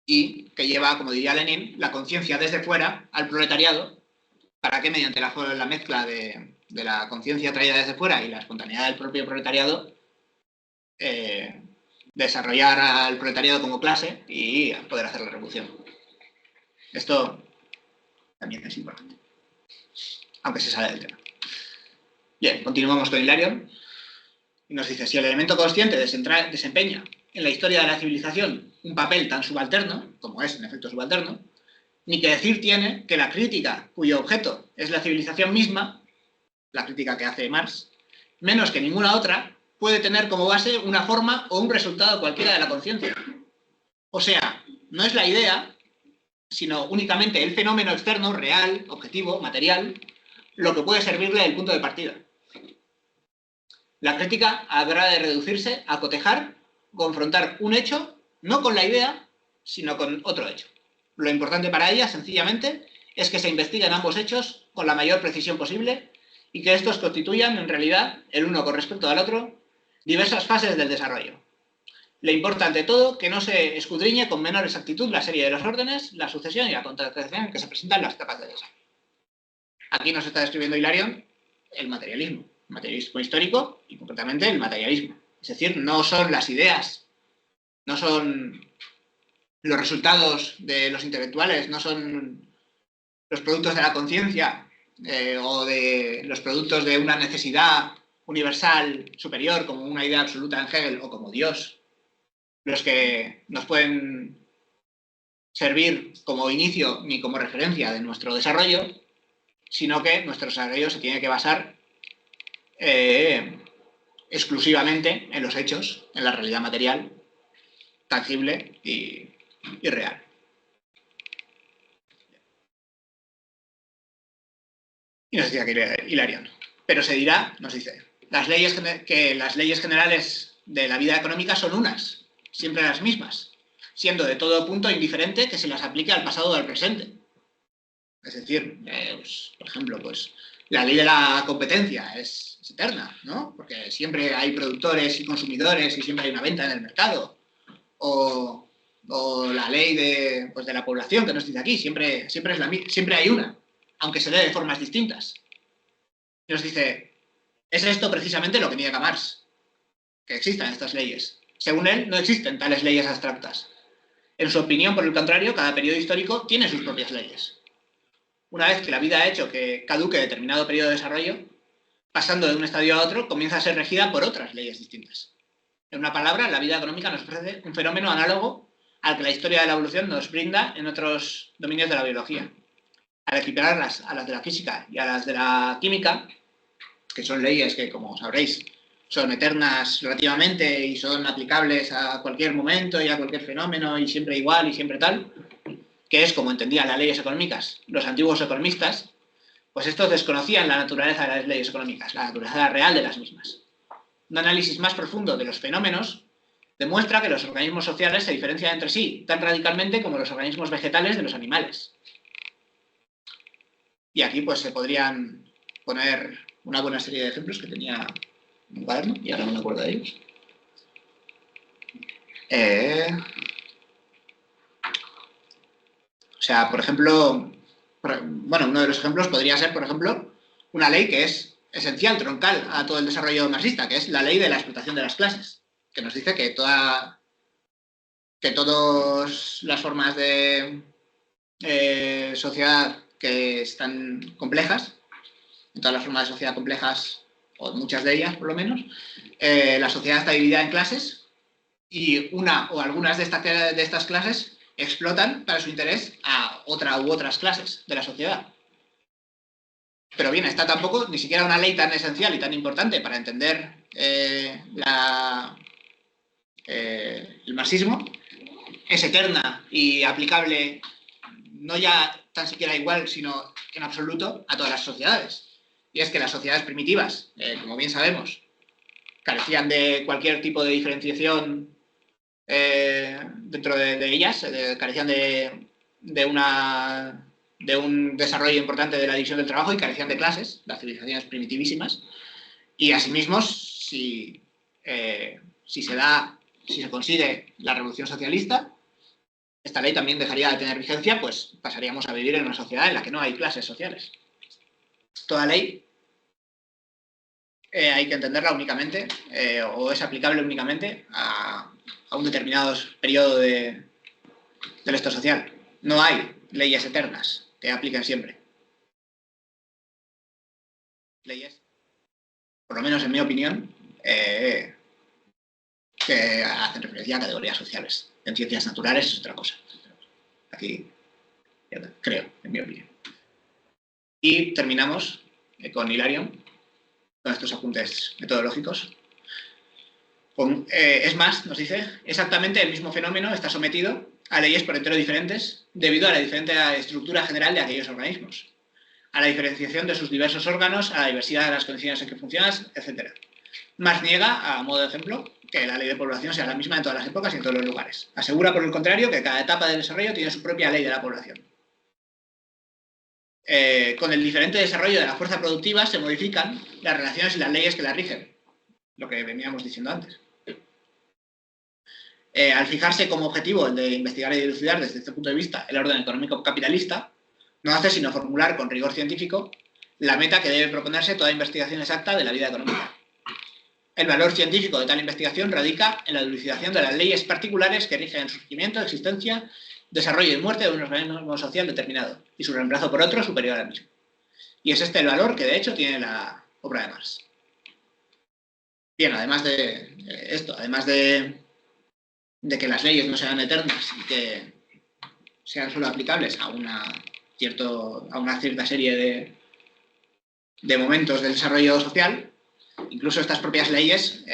y que lleva, como diría Lenin, la conciencia desde fuera al proletariado para que mediante la mezcla de la conciencia traída desde fuera y la espontaneidad del propio proletariado desarrollar al proletariado como clase y poder hacer la revolución. Esto también es importante, aunque se sale del tema. Bien, continuamos con Hilario. Y nos dice, si el elemento consciente desempeña en la historia de la civilización un papel tan subalterno, como es en efecto subalterno, ni que decir tiene que la crítica cuyo objeto es la civilización misma, la crítica que hace Marx, menos que ninguna otra, puede tener como base una forma o un resultado cualquiera de la conciencia. O sea, no es la idea, sino únicamente el fenómeno externo, real, objetivo, material, lo que puede servirle el punto de partida. La crítica habrá de reducirse a cotejar, confrontar un hecho, no con la idea, sino con otro hecho. Lo importante para ella, sencillamente, es que se investiguen ambos hechos con la mayor precisión posible y que estos constituyan, en realidad, el uno con respecto al otro, diversas fases del desarrollo. Le importa, ante todo, que no se escudriñe con menor exactitud la serie de los órdenes, la sucesión y la contracción que se presentan las etapas de desarrollo. Aquí nos está describiendo Hilarion el materialismo histórico y concretamente el materialismo. Es decir, no son las ideas, no son los resultados de los intelectuales no son los productos de la conciencia o de los productos de una necesidad universal superior, como una idea absoluta en Hegel o como Dios, los que nos pueden servir como inicio ni como referencia de nuestro desarrollo, sino que nuestro desarrollo se tiene que basar exclusivamente en los hechos, en la realidad material, tangible y real. Y nos decía que Hilarión. Pero se dirá, nos dice, que las leyes generales de la vida económica son unas, siempre las mismas, siendo de todo punto indiferente que se las aplique al pasado o al presente. Es decir, pues, por ejemplo, pues la ley de la competencia es eterna, ¿no? Porque siempre hay productores y consumidores y siempre hay una venta en el mercado. O la ley de la población que nos dice aquí, siempre hay una, aunque se dé de formas distintas. Y nos dice, es esto precisamente lo que niega Marx, que existan estas leyes. Según él, no existen tales leyes abstractas. En su opinión, por el contrario, cada periodo histórico tiene sus propias leyes. Una vez que la vida ha hecho que caduque determinado periodo de desarrollo, pasando de un estadio a otro, comienza a ser regida por otras leyes distintas. En una palabra, la vida económica nos ofrece un fenómeno análogo al que la historia de la evolución nos brinda en otros dominios de la biología. Al equipararlas a las de la física y a las de la química, que son leyes que, como sabréis, son eternas relativamente y son aplicables a cualquier momento y a cualquier fenómeno y siempre igual y siempre tal, que es como entendían las leyes económicas los antiguos economistas, pues estos desconocían la naturaleza de las leyes económicas, la naturaleza real de las mismas. Un análisis más profundo de los fenómenos demuestra que los organismos sociales se diferencian entre sí tan radicalmente como los organismos vegetales de los animales. Y aquí pues se podrían poner una buena serie de ejemplos que tenía en un cuaderno y ahora no me acuerdo de ellos. O sea, por ejemplo, uno de los ejemplos podría ser, por ejemplo, una ley que es esencial, troncal a todo el desarrollo marxista, que es la ley de la explotación de las clases, que nos dice que todas las formas de sociedad que están complejas, en todas las formas de sociedad complejas, o muchas de ellas por lo menos, la sociedad está dividida en clases y una o algunas de estas clases explotan para su interés a otra u otras clases de la sociedad. Pero bien, está tampoco ni siquiera una ley tan esencial y tan importante para entender el marxismo, es eterna y aplicable no ya tan siquiera igual, sino en absoluto a todas las sociedades. Y es que las sociedades primitivas, como bien sabemos, carecían de cualquier tipo de diferenciación dentro de ellas, carecían de un desarrollo importante de la división del trabajo y carecían de clases, las civilizaciones primitivísimas. Y asimismo, si se consigue la revolución socialista, esta ley también dejaría de tener vigencia, pues pasaríamos a vivir en una sociedad en la que no hay clases sociales. Toda ley hay que entenderla únicamente o es aplicable únicamente a un determinado periodo del estado social. No hay leyes eternas que apliquen siempre. Leyes, por lo menos en mi opinión, que hacen referencia a categorías sociales. En ciencias naturales es otra cosa. Aquí, creo, en mi opinión. Y terminamos con Hilarión, con estos apuntes metodológicos. Es más, nos dice, exactamente el mismo fenómeno está sometido a leyes por entero diferentes debido a la diferente estructura general de aquellos organismos, a la diferenciación de sus diversos órganos, a la diversidad de las condiciones en que funcionan, etc. Marx niega, a modo de ejemplo, que la ley de población sea la misma en todas las épocas y en todos los lugares. Asegura, por el contrario, que cada etapa del desarrollo tiene su propia ley de la población. Con el diferente desarrollo de la fuerza productiva se modifican las relaciones y las leyes que la rigen, lo que veníamos diciendo antes. Al fijarse como objetivo el de investigar y dilucidar desde este punto de vista el orden económico capitalista, no hace sino formular con rigor científico la meta que debe proponerse toda investigación exacta de la vida económica. El valor científico de tal investigación radica en la elucidación de las leyes particulares que rigen el surgimiento, existencia, desarrollo y muerte de un organismo social determinado y su reemplazo por otro superior al mismo. Y es este el valor que, de hecho, tiene la obra de Marx. Bien, además de esto, además de que las leyes no sean eternas y que sean solo aplicables a una cierta serie de momentos del desarrollo social, incluso estas propias leyes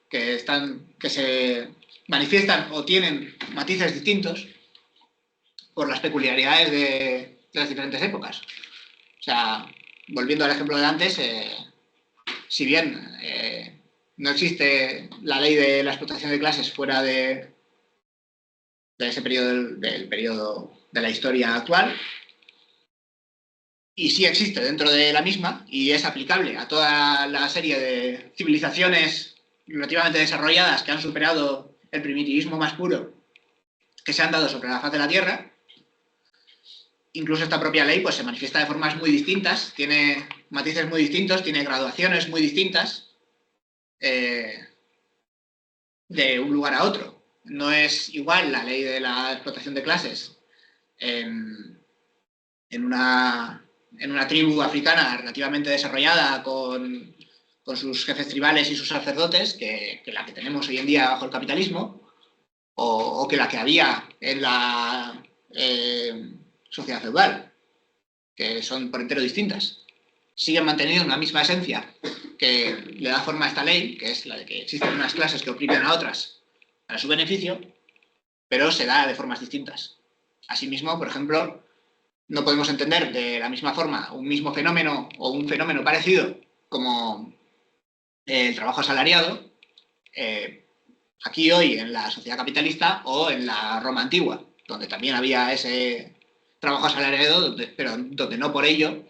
que se manifiestan o tienen matices distintos por las peculiaridades de las diferentes épocas. O sea, volviendo al ejemplo de antes, si bien no existe la ley de la explotación de clases fuera de ese periodo, del periodo de la historia actual, y sí existe dentro de la misma y es aplicable a toda la serie de civilizaciones relativamente desarrolladas que han superado el primitivismo más puro que se han dado sobre la faz de la Tierra. Incluso esta propia ley pues, se manifiesta de formas muy distintas, tiene matices muy distintos, tiene graduaciones muy distintas de un lugar a otro. No es igual la ley de la explotación de clases en una tribu africana relativamente desarrollada con sus jefes tribales y sus sacerdotes que la que tenemos hoy en día bajo el capitalismo o que la que había en la sociedad feudal, que son por entero distintas. Siguen manteniendo una misma esencia que le da forma a esta ley, que es la de que existen unas clases que oprimen a otras para su beneficio, pero se da de formas distintas. Asimismo, por ejemplo, no podemos entender de la misma forma un mismo fenómeno o un fenómeno parecido como el trabajo asalariado aquí hoy en la sociedad capitalista o en la Roma antigua, donde también había ese trabajo asalariado, pero donde no por ello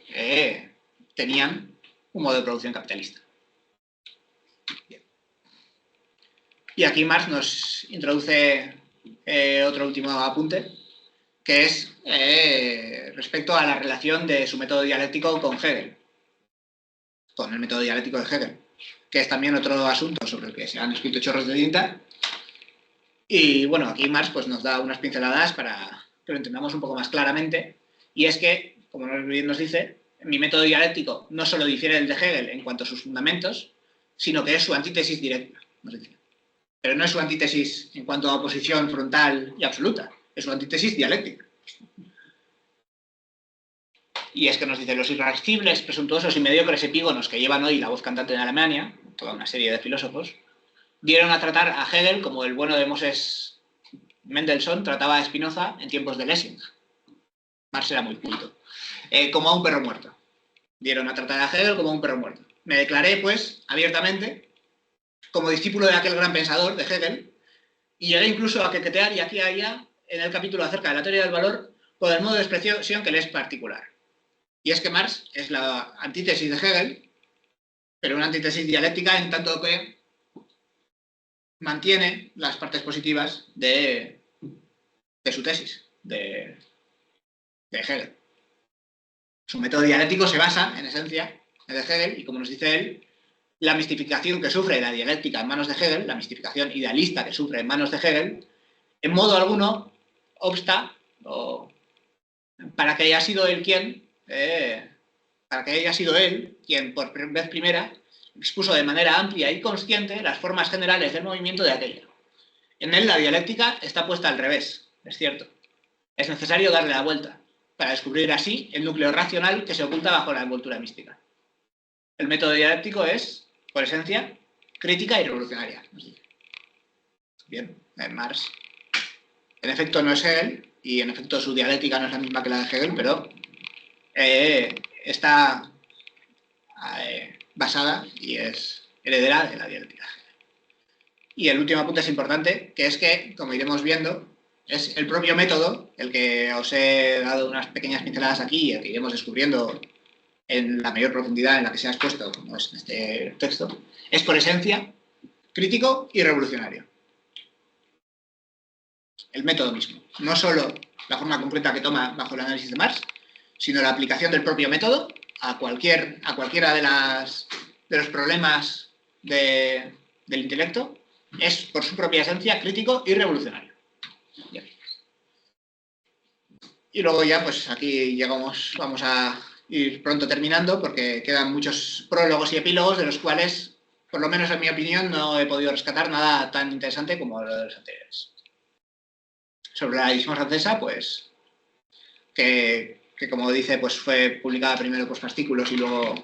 tenían un modo de producción capitalista. Bien. Y aquí Marx nos introduce otro último apunte, que es respecto a la relación de su método dialéctico con Hegel, con el método dialéctico de Hegel, que es también otro asunto sobre el que se han escrito chorros de tinta. Y bueno, aquí Marx pues, nos da unas pinceladas para que lo entendamos un poco más claramente, y es que, como bien nos dice, mi método dialéctico no solo difiere del de Hegel en cuanto a sus fundamentos, sino que es su antítesis directa, nos dice. Pero no es su antítesis en cuanto a oposición frontal y absoluta, es su antítesis dialéctica. Y es que nos dice, los irascibles, presuntuosos y mediocres epígonos que llevan hoy la voz cantante de Alemania, toda una serie de filósofos, dieron a tratar a Hegel como el bueno de Moses Mendelssohn trataba a Spinoza en tiempos de Lessing. Marx era muy culto. Como a un perro muerto. Dieron a tratar a Hegel como a un perro muerto. Me declaré, pues, abiertamente, como discípulo de aquel gran pensador, de Hegel, y llegué incluso a coquetear y aquí y allá, en el capítulo acerca de la teoría del valor, por el modo de expresión que le es particular. Y es que Marx es la antítesis de Hegel, pero una antítesis dialéctica en tanto que mantiene las partes positivas de su tesis, de Hegel. Su método dialéctico se basa, en esencia, en el de Hegel, y como nos dice él, la mistificación que sufre la dialéctica en manos de Hegel, la mistificación idealista que sufre en manos de Hegel, en modo alguno obsta para que haya sido él quien por vez primera expuso de manera amplia y consciente las formas generales del movimiento de aquello. En él la dialéctica está puesta al revés, es cierto. Es necesario darle la vuelta para descubrir así el núcleo racional que se oculta bajo la envoltura mística. El método dialéctico es, por esencia, crítica y revolucionaria. Bien, Marx en efecto no es Hegel y en efecto su dialéctica no es la misma que la de Hegel, pero está basada y es heredera de la dialéctica. Y el último punto es importante, que es que, como iremos viendo, es el propio método, el que os he dado unas pequeñas pinceladas aquí y el que iremos descubriendo en la mayor profundidad en la que se ha expuesto, como es en este texto, es por esencia crítico y revolucionario. El método mismo, no solo la forma concreta que toma bajo el análisis de Marx, sino la aplicación del propio método a cualquiera de los problemas del intelecto, es por su propia esencia crítico y revolucionario. Bien. Y luego ya, pues aquí llegamos, vamos a ir pronto terminando porque quedan muchos prólogos y epílogos de los cuales, por lo menos en mi opinión, no he podido rescatar nada tan interesante como los anteriores. Sobre la edición francesa, pues, que como dice, pues fue publicada primero por fascículos y luego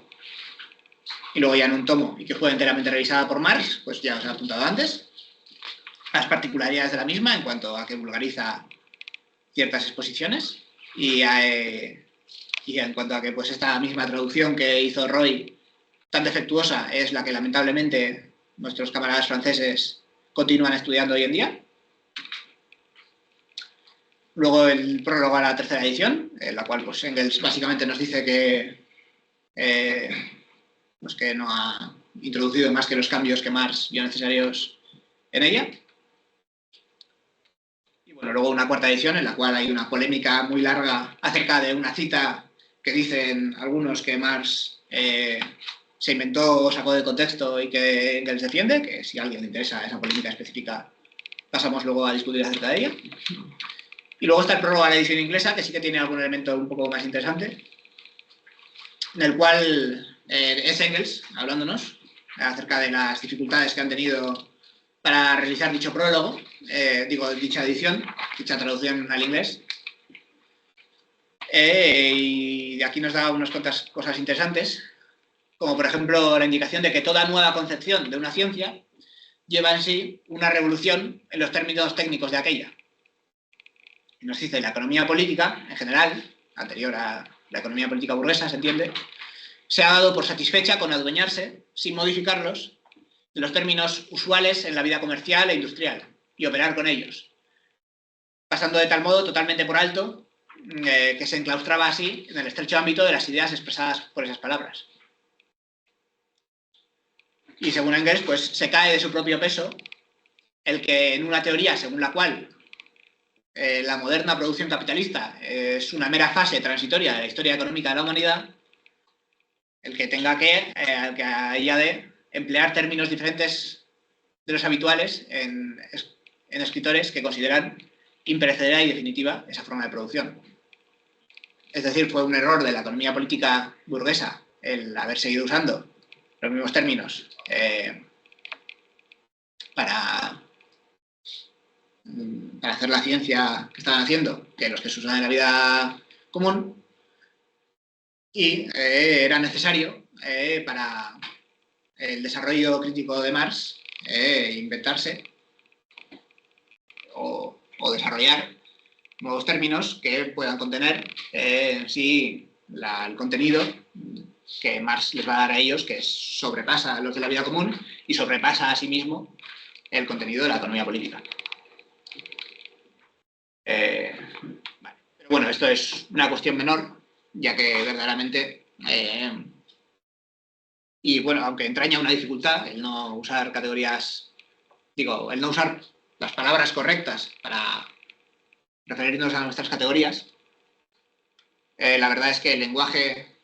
ya en un tomo, y que fue enteramente revisada por Marx, pues ya os he apuntado antes. Las particularidades de la misma en cuanto a que vulgariza ciertas exposiciones y en cuanto a que pues esta misma traducción que hizo Roy, tan defectuosa, es la que lamentablemente nuestros camaradas franceses continúan estudiando hoy en día. Luego el prólogo a la tercera edición, en la cual pues Engels básicamente nos dice que no ha introducido más que los cambios que Marx vio necesarios en ella. Y bueno, luego una cuarta edición en la cual hay una polémica muy larga acerca de una cita que dicen algunos que Marx se inventó o sacó de contexto y que Engels defiende, que si a alguien le interesa esa polémica específica pasamos luego a discutir acerca de ella. Y luego está el prólogo a la edición inglesa, que sí que tiene algún elemento un poco más interesante, en el cual es Engels hablándonos acerca de las dificultades que han tenido para realizar dicho prólogo, dicha edición, dicha traducción al inglés. Y aquí nos da unas cuantas cosas interesantes, como por ejemplo la indicación de que toda nueva concepción de una ciencia lleva en sí una revolución en los términos técnicos de aquella. Y nos dice la economía política, en general, anterior a la economía política burguesa, se entiende, se ha dado por satisfecha con adueñarse, sin modificarlos, de los términos usuales en la vida comercial e industrial y operar con ellos, pasando de tal modo totalmente por alto que se enclaustraba así en el estrecho ámbito de las ideas expresadas por esas palabras. Y según Engels, pues se cae de su propio peso el que en una teoría según la cual la moderna producción capitalista es una mera fase transitoria de la historia económica de la humanidad, el que tenga que haya de emplear términos diferentes de los habituales en escritores que consideran imperecedera y definitiva esa forma de producción. Es decir, fue un error de la economía política burguesa el haber seguido usando los mismos términos para hacer la ciencia que estaban haciendo que los que se usan en la vida común, y era necesario para el desarrollo crítico de Marx inventarse o desarrollar nuevos términos que puedan contener en sí el contenido que Marx les va a dar a ellos, que sobrepasa a los de la vida común y sobrepasa a sí mismo el contenido de la economía política. Vale. Pero bueno, esto es una cuestión menor, ya que verdaderamente y bueno, aunque entraña una dificultad el no usar categorías, el no usar las palabras correctas para referirnos a nuestras categorías, la verdad es que el lenguaje,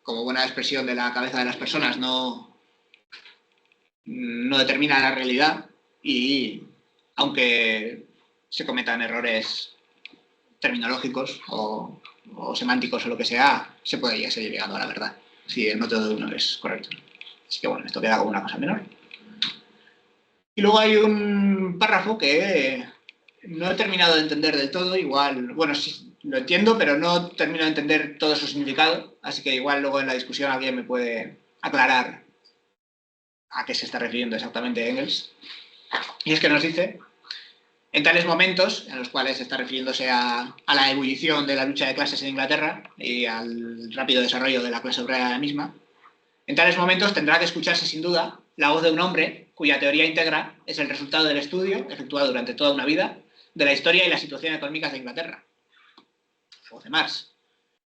como buena expresión de la cabeza de las personas, no determina la realidad, y aunque se cometan errores terminológicos o semánticos o lo que sea, se puede seguir llegando a la verdad si el método de uno es correcto. Así que bueno, esto queda como una cosa menor. Y luego hay un párrafo que no he terminado de entender del todo, igual, bueno, sí, lo entiendo, pero no termino de entender todo su significado, así que igual luego en la discusión alguien me puede aclarar a qué se está refiriendo exactamente Engels. Y es que nos dice: en tales momentos, en los cuales está refiriéndose a la ebullición de la lucha de clases en Inglaterra y al rápido desarrollo de la clase obrera de la misma, en tales momentos tendrá que escucharse sin duda la voz de un hombre cuya teoría íntegra es el resultado del estudio, efectuado durante toda una vida, de la historia y las situaciones económicas de Inglaterra, la voz de Marx,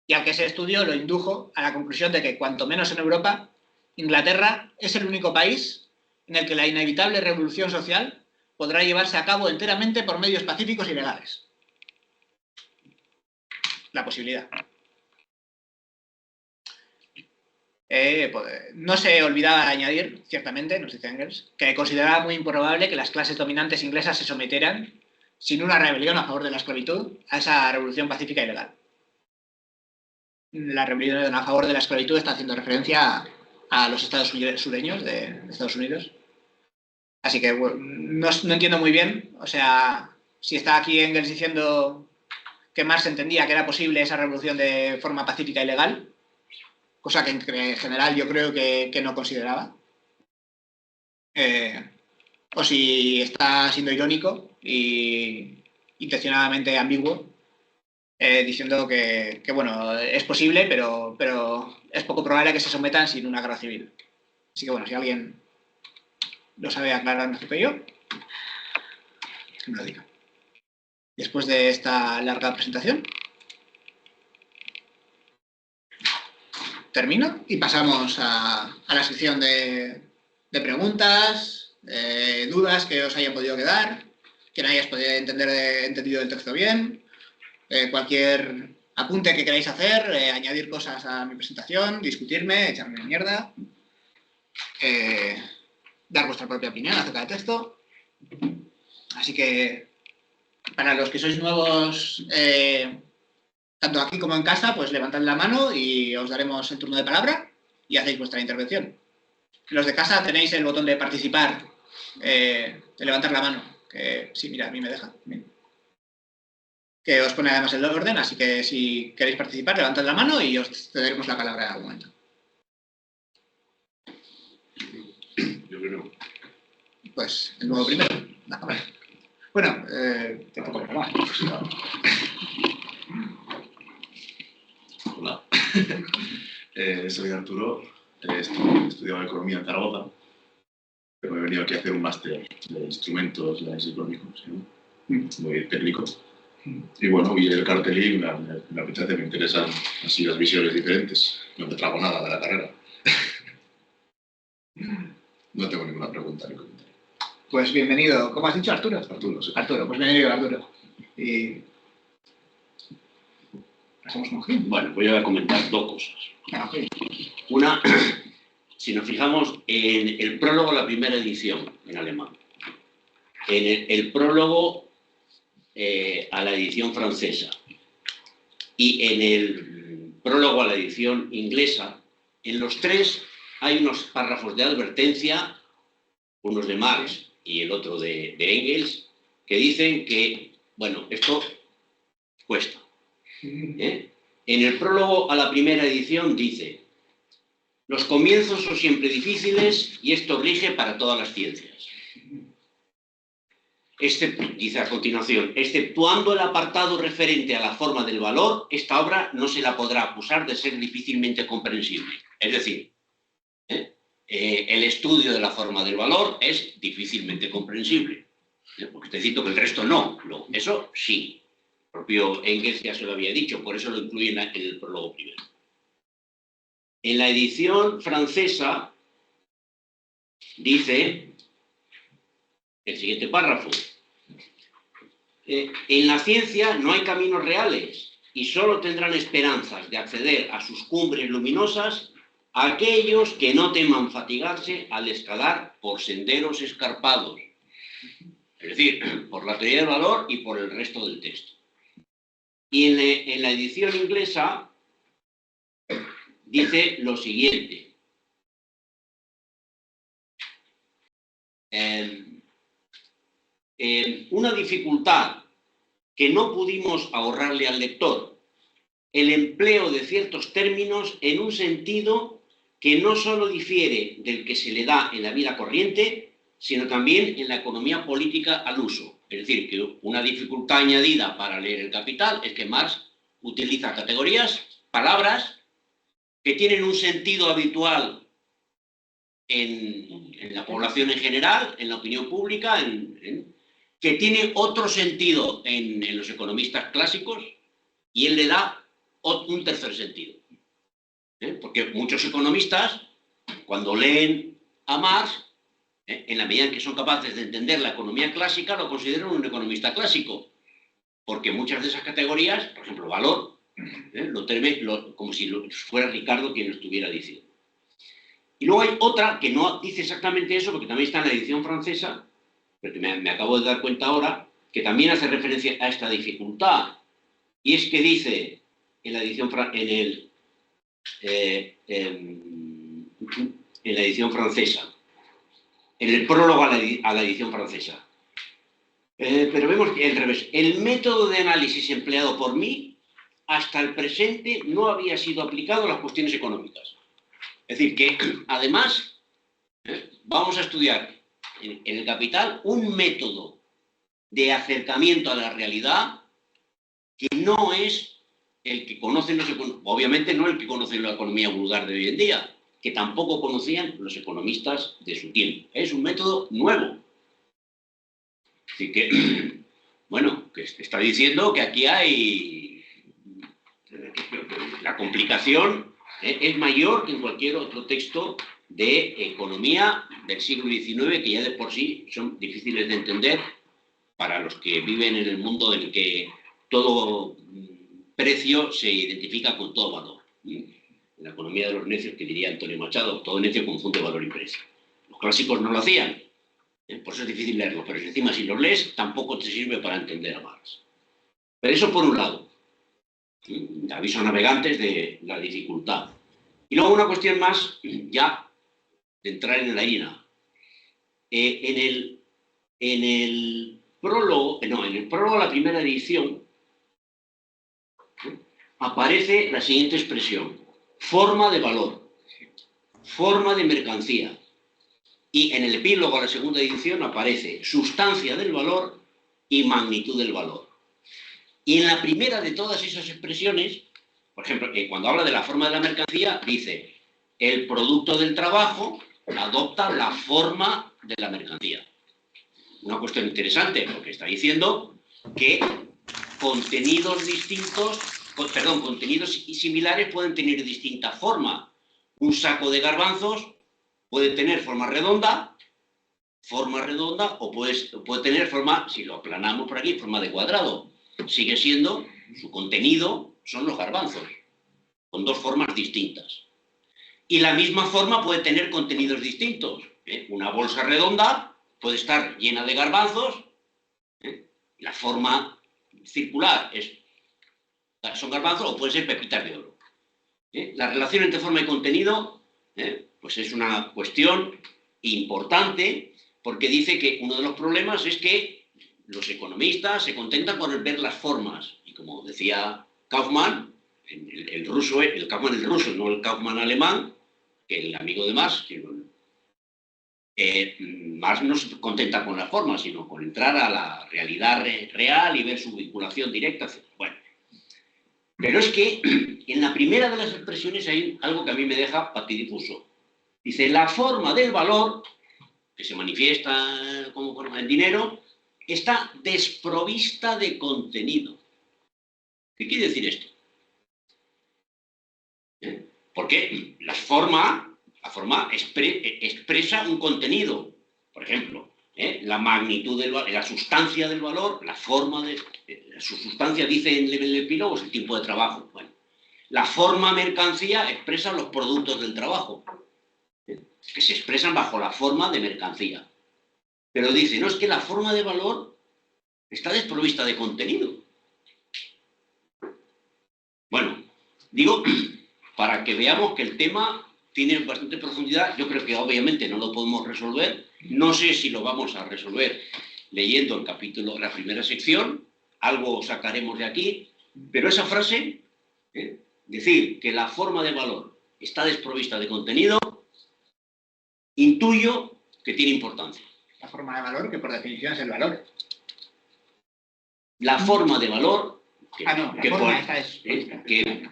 y al que ese estudio lo indujo a la conclusión de que, cuanto menos en Europa, Inglaterra es el único país en el que la inevitable revolución social podrá llevarse a cabo enteramente por medios pacíficos y legales. la posibilidad. No se olvidaba añadir, ciertamente, nos dice Engels, que consideraba muy improbable que las clases dominantes inglesas se sometieran, sin una rebelión a favor de la esclavitud, a esa revolución pacífica y legal. La rebelión a favor de la esclavitud está haciendo referencia a los estados sureños de Estados Unidos. Así que bueno, no entiendo muy bien, o sea, si está aquí Engels diciendo que Marx entendía que era posible esa revolución de forma pacífica y legal, cosa que en general yo creo que no consideraba. O si está siendo irónico e intencionadamente ambiguo, diciendo que, bueno, es posible, pero es poco probable que se sometan sin una guerra civil. Así que, bueno, si alguien lo sabe aclarar mejor que yo, que me lo diga. Después de esta larga presentación, termino y pasamos a la sección de preguntas, dudas que os hayan podido quedar, que no hayáis entendido el texto bien, cualquier apunte que queráis hacer, añadir cosas a mi presentación, discutirme, echarme mierda, dar vuestra propia opinión acerca del texto. Así que, para los que sois nuevos, tanto aquí como en casa, pues levantad la mano y os daremos el turno de palabra y hacéis vuestra intervención. Los de casa tenéis el botón de participar, de levantar la mano, que sí, mira, a mí me deja. Que os pone además el orden, así que si queréis participar, levantad la mano y os cederemos la palabra en algún momento. Yo creo. Pues el nuevo primero. No, vale. Bueno, te toco probar. Hola. Soy Arturo, he estudiado Economía en Zaragoza, pero he venido aquí a hacer un máster de instrumentos económicos, muy técnico. Y bueno, vi el cartel y me apetece, me interesan así las visiones diferentes. No me trago nada de la carrera. No tengo ninguna pregunta ni comentario. Pues bienvenido. ¿Cómo has dicho, Arturo? Arturo, sí. Arturo, pues bienvenido, Arturo. Y pasamos con Gil. Bueno, voy a comentar dos cosas. Okay. Una, si nos fijamos en el prólogo de la primera edición en alemán, en el prólogo a la edición francesa y en el prólogo a la edición inglesa, en los tres hay unos párrafos de advertencia, unos de Marx y el otro de Engels, que dicen que, bueno, esto cuesta. En el prólogo a la primera edición dice: los comienzos son siempre difíciles y esto rige para todas las ciencias. Dice a continuación, exceptuando el apartado referente a la forma del valor, esta obra no se la podrá acusar de ser difícilmente comprensible. Es decir, el estudio de la forma del valor es difícilmente comprensible. Porque te cito que el resto no. Eso sí. El propio Engels ya se lo había dicho, por eso lo incluye en el prólogo primero. En la edición francesa dice el siguiente párrafo: en la ciencia no hay caminos reales y solo tendrán esperanzas de acceder a sus cumbres luminosas aquellos que no teman fatigarse al escalar por senderos escarpados. Es decir, por la teoría del valor y por el resto del texto. Y en la edición inglesa dice lo siguiente: una dificultad que no pudimos ahorrarle al lector, el empleo de ciertos términos en un sentido que no solo difiere del que se le da en la vida corriente, sino también en la economía política al uso. Es decir, que una dificultad añadida para leer el Capital es que Marx utiliza categorías, palabras, que tienen un sentido habitual en la población en general, en la opinión pública, que tiene otro sentido en los economistas clásicos, y él le da un tercer sentido. Porque muchos economistas, cuando leen a Marx, en la medida en que son capaces de entender la economía clásica, lo consideran un economista clásico, porque muchas de esas categorías, por ejemplo, valor, Como si fuera Ricardo quien lo estuviera diciendo. Y luego hay otra que no dice exactamente eso, porque también está en la edición francesa, pero que me acabo de dar cuenta ahora, que también hace referencia a esta dificultad. Y es que dice en la edición, en la edición francesa, en el prólogo a la edición francesa. Pero vemos que al revés. El método de análisis empleado por mí hasta el presente no había sido aplicado a las cuestiones económicas. Es decir, que además vamos a estudiar en el Capital un método de acercamiento a la realidad que no es el que conocen los economistas, obviamente no el que conoce la economía vulgar de hoy en día, que tampoco conocían los economistas de su tiempo. Es un método nuevo. Así que, bueno, que está diciendo que aquí hay... La complicación es mayor que en cualquier otro texto de economía del siglo XIX, que ya de por sí son difíciles de entender para los que viven en el mundo en el que todo precio se identifica con todo valor. En la economía de los necios, que diría Antonio Machado, todo necio confunde valor y precio. Los clásicos no lo hacían, por eso es difícil leerlo, pero encima si los lees tampoco te sirve para entender a Marx. Pero eso por un lado. Aviso a navegantes de la dificultad. Y luego una cuestión más, ya de entrar en la harina. En el prólogo a la primera edición, aparece la siguiente expresión: forma de valor, forma de mercancía. Y en el epílogo a la segunda edición aparece sustancia del valor y magnitud del valor. Y en la primera de todas esas expresiones, por ejemplo, cuando habla de la forma de la mercancía, dice: el producto del trabajo adopta la forma de la mercancía. Una cuestión interesante, porque está diciendo que contenidos similares pueden tener distinta forma. Un saco de garbanzos puede tener forma redonda, o puede tener forma, si lo aplanamos por aquí, forma de cuadrado. Sigue siendo, su contenido son los garbanzos, con dos formas distintas. Y la misma forma puede tener contenidos distintos. Una bolsa redonda puede estar llena de garbanzos, la forma circular son garbanzos, o puede ser pepitas de oro. La relación entre forma y contenido pues es una cuestión importante, porque dice que uno de los problemas es que los economistas se contentan con ver las formas, y como decía Kaufmann, el Kaufmann el ruso, no el Kaufmann alemán, que el amigo de Marx, Marx no se contenta con las formas, sino con entrar a la realidad real y ver su vinculación directa, etc. Bueno, pero es que en la primera de las expresiones hay algo que a mí me deja patidifuso. Dice: la forma del valor, que se manifiesta como forma del dinero, está desprovista de contenido. ¿Qué quiere decir esto? Porque la forma expresa un contenido. Por ejemplo, la magnitud la sustancia del valor, la forma de... su sustancia, dice en el epílogo, es el tiempo de trabajo. Bueno, la forma mercancía expresa los productos del trabajo, que se expresan bajo la forma de mercancía. Pero dice, no, es que la forma de valor está desprovista de contenido. Bueno, digo, para que veamos que el tema tiene bastante profundidad. Yo creo que obviamente no lo podemos resolver. No sé si lo vamos a resolver leyendo el capítulo, la primera sección. Algo sacaremos de aquí. Pero esa frase, decir que la forma de valor está desprovista de contenido, intuyo que tiene importancia. La forma de valor, que por definición es el valor. La forma de valor,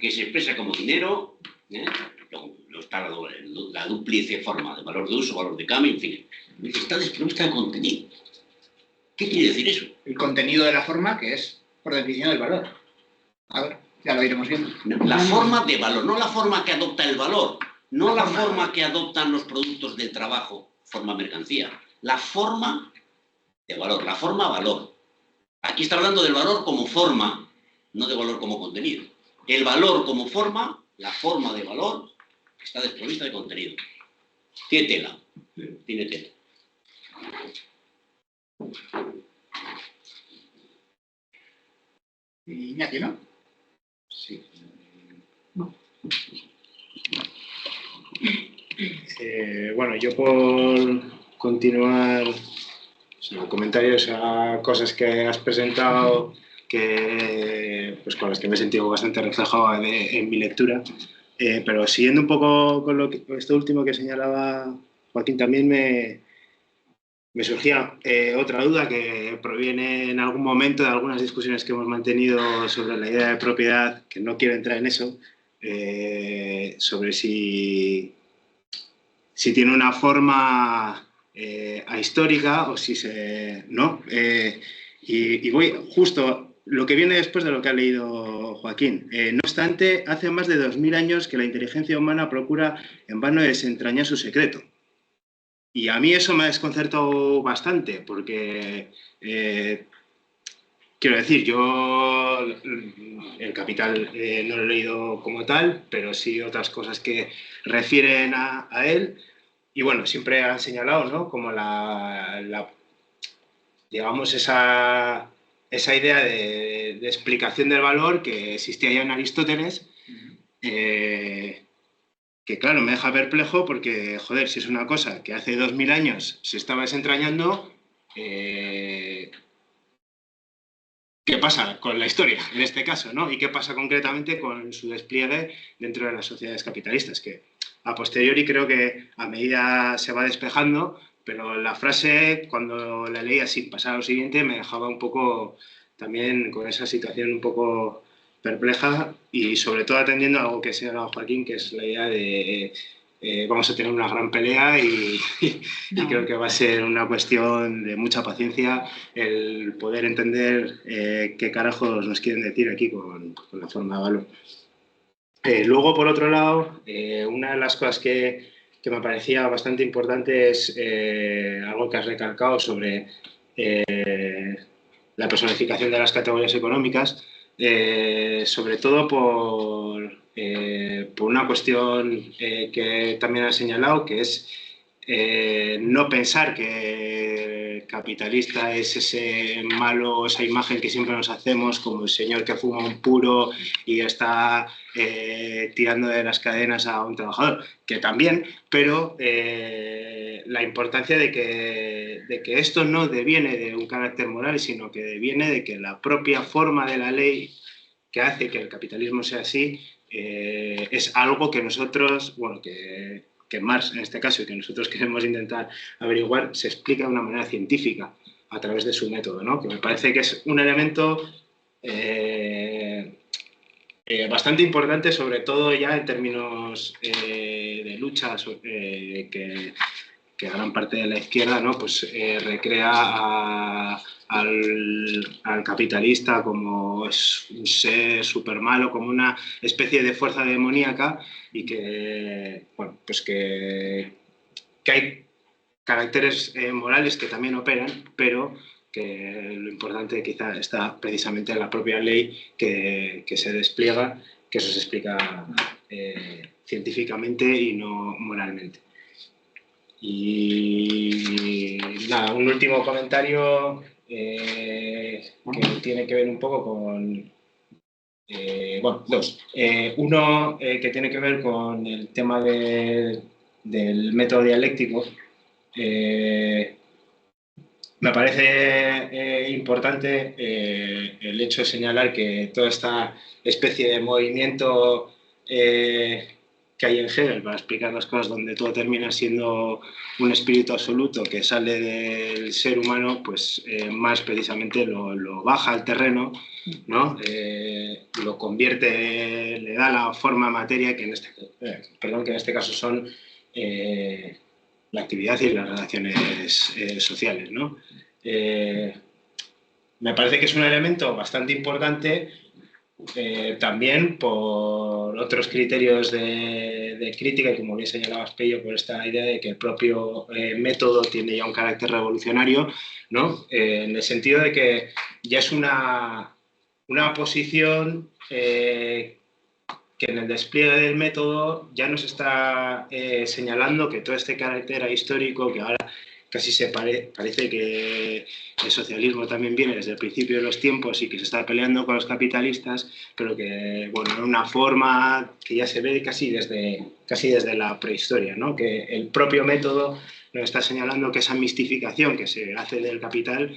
que se expresa como dinero, está la dúplice forma de valor de uso, valor de cambio, en fin, está desprovista de contenido. ¿Qué quiere decir eso? El contenido de la forma, que es por definición el valor. A ver, ya lo iremos viendo. La forma de valor, no la forma que adopta el valor, no la forma que adoptan los productos del trabajo, forma mercancía. La forma de valor, la forma valor. Aquí está hablando del valor como forma, no de valor como contenido. el valor como forma, la forma de valor, está desprovista de contenido. Tiene tela. Tiene tela. Iñaki, ¿no? Sí. Bueno, yo por continuar comentarios a cosas que has presentado pues con las que me he sentido bastante reflejado en mi lectura, pero siguiendo un poco con esto último que señalaba Joaquín, también me surgía otra duda que proviene en algún momento de algunas discusiones que hemos mantenido sobre la idea de propiedad, que no quiero entrar en eso, sobre si tiene una forma ahistórica o si no. Y voy justo lo que viene después de lo que ha leído Joaquín. No obstante, hace más de 2000 años que la inteligencia humana procura en vano desentrañar su secreto. Y a mí eso me ha desconcertado bastante, porque quiero decir, yo El Capital no lo he leído como tal, pero sí otras cosas que refieren a él. Y bueno, siempre han señalado, ¿no?, como digamos, esa idea de explicación del valor que existía ya en Aristóteles, que claro, me deja perplejo porque, joder, si es una cosa que hace 2000 años se estaba desentrañando, ¿qué pasa con la historia en este caso, ¿no? Y qué pasa concretamente con su despliegue dentro de las sociedades capitalistas, que a posteriori creo que a medida se va despejando, pero la frase, cuando la leía sin pasar a lo siguiente, me dejaba un poco también con esa situación un poco perpleja, y sobre todo atendiendo a algo que señalaba Joaquín, que es la idea de vamos a tener una gran pelea y creo que va a ser una cuestión de mucha paciencia el poder entender qué carajos nos quieren decir aquí con la forma de valor. Luego, por otro lado, una de las cosas que me parecía bastante importante es algo que has recalcado sobre la personificación de las categorías económicas, sobre todo por una cuestión que también has señalado, que es no pensar que el capitalista es ese malo, esa imagen que siempre nos hacemos como el señor que fuma un puro y está tirando de las cadenas a un trabajador, que también, pero la importancia de que esto no deviene de un carácter moral, sino que deviene de que la propia forma de la ley que hace que el capitalismo sea así es algo que nosotros, bueno, que Marx en este caso, y que nosotros queremos intentar averiguar, se explica de una manera científica a través de su método, ¿no? Que me parece que es un elemento bastante importante, sobre todo ya en términos de lucha que gran parte de la izquierda, ¿no?, pues recrea al capitalista como es un ser súper malo, como una especie de fuerza demoníaca, y que, bueno, pues que hay caracteres morales que también operan, pero que lo importante quizá está precisamente en la propia ley que se despliega, que eso se explica científicamente y no moralmente. Y nada, un último comentario que tiene que ver un poco con... bueno, dos. Uno que tiene que ver con el tema del método dialéctico. Me parece importante el hecho de señalar que toda esta especie de movimiento que hay en Hegel para explicar las cosas, donde todo termina siendo un espíritu absoluto que sale del ser humano, pues más precisamente lo baja al terreno, ¿no? Lo convierte, le da la forma a materia, que en este caso son la actividad y las relaciones sociales, ¿no? Me parece que es un elemento bastante importante también por otros criterios de crítica, y como bien señalaba Pello, por esta idea de que el propio método tiene ya un carácter revolucionario, ¿no? En el sentido de que ya es una posición que en el despliegue del método ya nos está señalando que todo este carácter histórico, que ahora casi parece que el socialismo también viene desde el principio de los tiempos y que se está peleando con los capitalistas, pero que, bueno, en una forma que ya se ve casi desde la prehistoria, ¿no? Que el propio método nos está señalando que esa mistificación que se hace del capital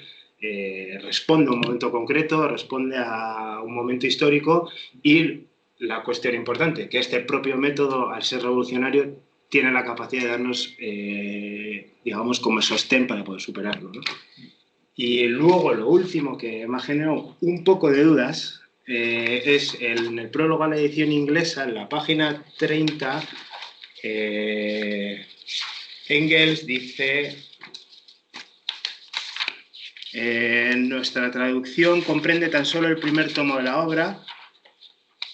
responde a un momento concreto, responde a un momento histórico, y la cuestión importante, que este propio método, al ser revolucionario, tiene la capacidad de darnos, digamos, como sostén para poder superarlo, ¿no? Y luego lo último que me ha generado un poco de dudas es en el prólogo a la edición inglesa, en la página 30, Engels dice: nuestra traducción comprende tan solo el primer tomo de la obra.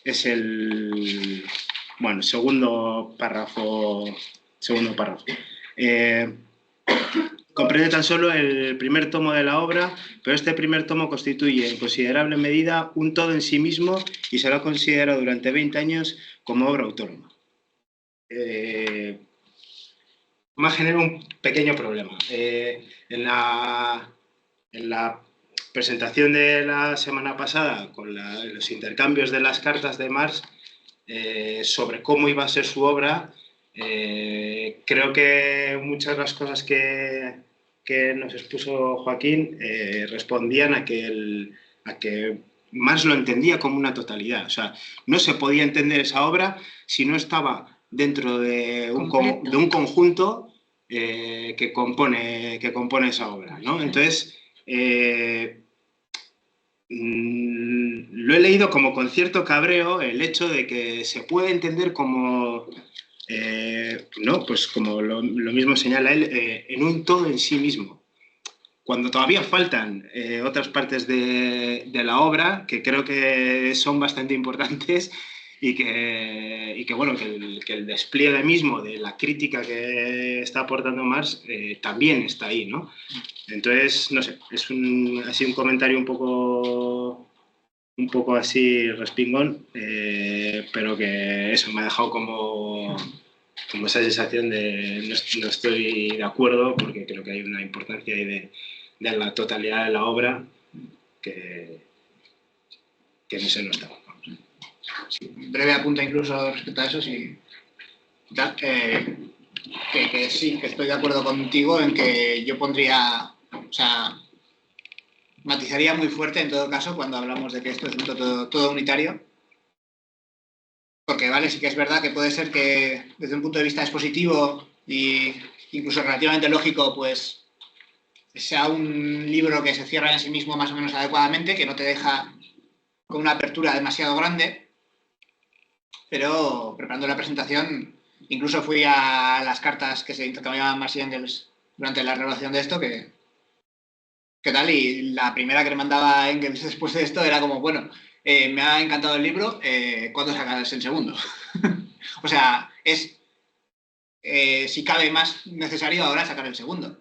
Es el segundo párrafo. Comprende tan solo el primer tomo de la obra, pero este primer tomo constituye en considerable medida un todo en sí mismo y se lo ha considerado durante 20 años como obra autónoma. Me ha generado un pequeño problema. En la presentación de la semana pasada, con los intercambios de las cartas de Marx sobre cómo iba a ser su obra, creo que muchas de las cosas que nos expuso Joaquín respondían a que Marx lo entendía como una totalidad. O sea, no se podía entender esa obra si no estaba dentro de un conjunto que compone esa obra, ¿no? Entonces, lo he leído como con cierto cabreo el hecho de que se puede entender como, ¿no? Pues como lo mismo señala él, en un todo en sí mismo, cuando todavía faltan otras partes de la obra que creo que son bastante importantes y que el despliegue mismo de la crítica que está aportando Marx también está ahí, ¿no? Entonces, no sé, es así un comentario un poco así respingón, pero que eso me ha dejado como esa sensación de no estoy de acuerdo, porque creo que hay una importancia ahí de la totalidad de la obra que no se nos da. Sí, breve apunte incluso respecto a eso, sí. Que sí, que estoy de acuerdo contigo en que yo pondría, o sea, matizaría muy fuerte en todo caso cuando hablamos de que esto es un todo unitario, porque vale, sí que es verdad que puede ser que desde un punto de vista expositivo e incluso relativamente lógico, pues sea un libro que se cierra en sí mismo más o menos adecuadamente, que no te deja con una apertura demasiado grande, pero preparando la presentación incluso fui a las cartas que se intercambiaban Marx y Engels durante la relación de esto, ¿qué tal? Y la primera que le mandaba Engels después de esto era como, bueno, me ha encantado el libro, ¿cuándo sacas el segundo? O sea, es, si cabe, más necesario ahora sacar el segundo.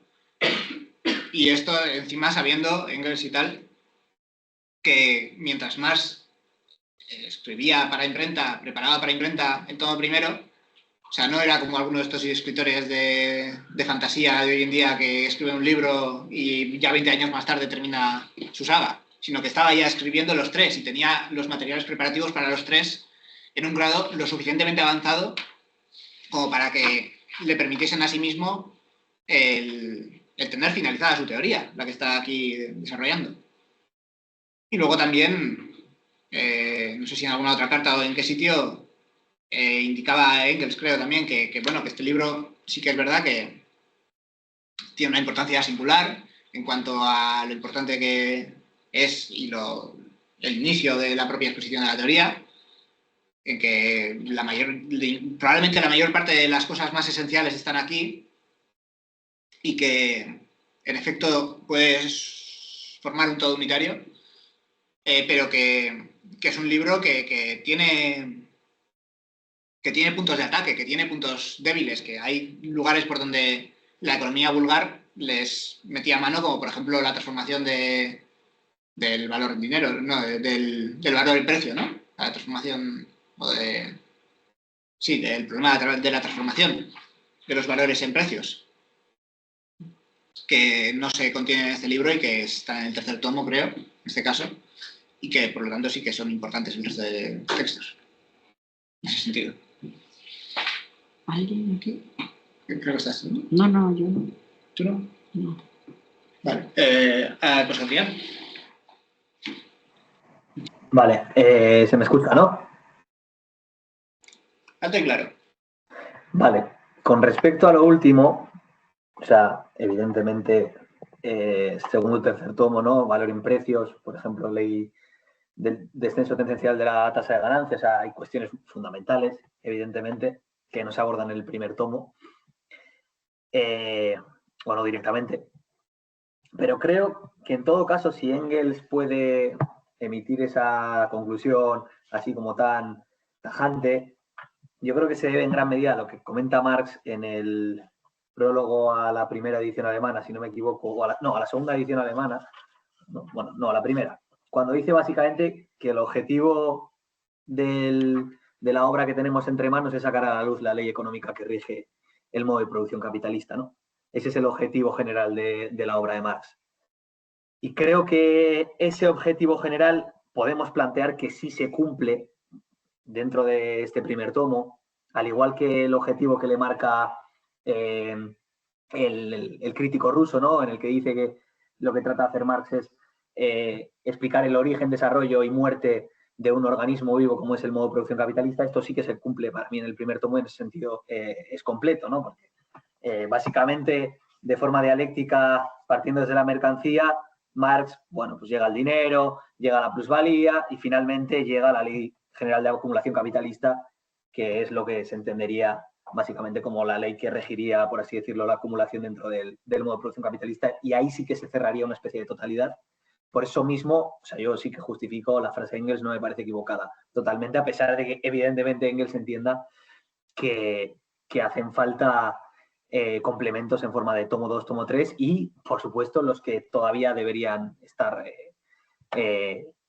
Y esto encima sabiendo, Engels y tal, que mientras Marx escribía para imprenta, preparaba para imprenta el tomo primero, o sea, no era como alguno de estos escritores de fantasía de hoy en día que escribe un libro y ya 20 años más tarde termina su saga, sino que estaba ya escribiendo los tres y tenía los materiales preparativos para los tres en un grado lo suficientemente avanzado como para que le permitiesen a sí mismo el tener finalizada su teoría, la que está aquí desarrollando. Y luego también, no sé si en alguna otra carta o en qué sitio, indicaba Engels, creo también, que este libro sí que es verdad que tiene una importancia singular en cuanto a lo importante que es y el inicio de la propia exposición de la teoría, en que probablemente la mayor parte de las cosas más esenciales están aquí y que en efecto puedes formar un todo unitario, pero que es un libro que tiene puntos de ataque, que tiene puntos débiles, que hay lugares por donde la economía vulgar les metía mano, como por ejemplo la transformación del valor en dinero, no, del valor en precio, ¿no? La transformación o del problema de la transformación de los valores en precios, que no se contiene en este libro y que está en el tercer tomo, creo, en este caso, y que por lo tanto sí que son importantes en el resto de textos, en ese sentido. ¿Alguien aquí? Creo que estás tú, ¿no? No, yo no. ¿Tú no? No. Vale. Pues Adrián. Vale, se me escucha, ¿no? Alto y claro. Vale, con respecto a lo último, o sea, evidentemente, segundo y tercer tomo, ¿no? Valor en precios, por ejemplo, ley del descenso tendencial de la tasa de ganancia, o sea, hay cuestiones fundamentales, evidentemente, que no se abordan en el primer tomo, o no directamente. Pero creo que en todo caso, si Engels puede emitir esa conclusión así como tan tajante, yo creo que se debe en gran medida a lo que comenta Marx en el prólogo a la primera edición alemana, si no me equivoco, o a la segunda edición alemana, a la primera, cuando dice básicamente que el objetivo de la obra que tenemos entre manos es sacar a la luz la ley económica que rige el modo de producción capitalista, ¿no? Ese es el objetivo general de la obra de Marx. Y creo que ese objetivo general podemos plantear que sí se cumple dentro de este primer tomo, al igual que el objetivo que le marca el crítico ruso, ¿no? En el que dice que lo que trata de hacer Marx es explicar el origen, desarrollo y muerte de un organismo vivo como es el modo de producción capitalista. Esto sí que se cumple para mí en el primer tomo, en ese sentido es completo, ¿no? Porque básicamente, de forma dialéctica, partiendo desde la mercancía, Marx, bueno, pues llega al dinero, llega a la plusvalía y finalmente llega a la ley general de acumulación capitalista, que es lo que se entendería básicamente como la ley que regiría, por así decirlo, la acumulación dentro del modo de producción capitalista, y ahí sí que se cerraría una especie de totalidad. Por eso mismo, o sea, yo sí que justifico la frase de Engels, no me parece equivocada totalmente, a pesar de que evidentemente Engels entienda que hacen falta complementos en forma de tomo 2, tomo 3 y, por supuesto, los que todavía deberían estar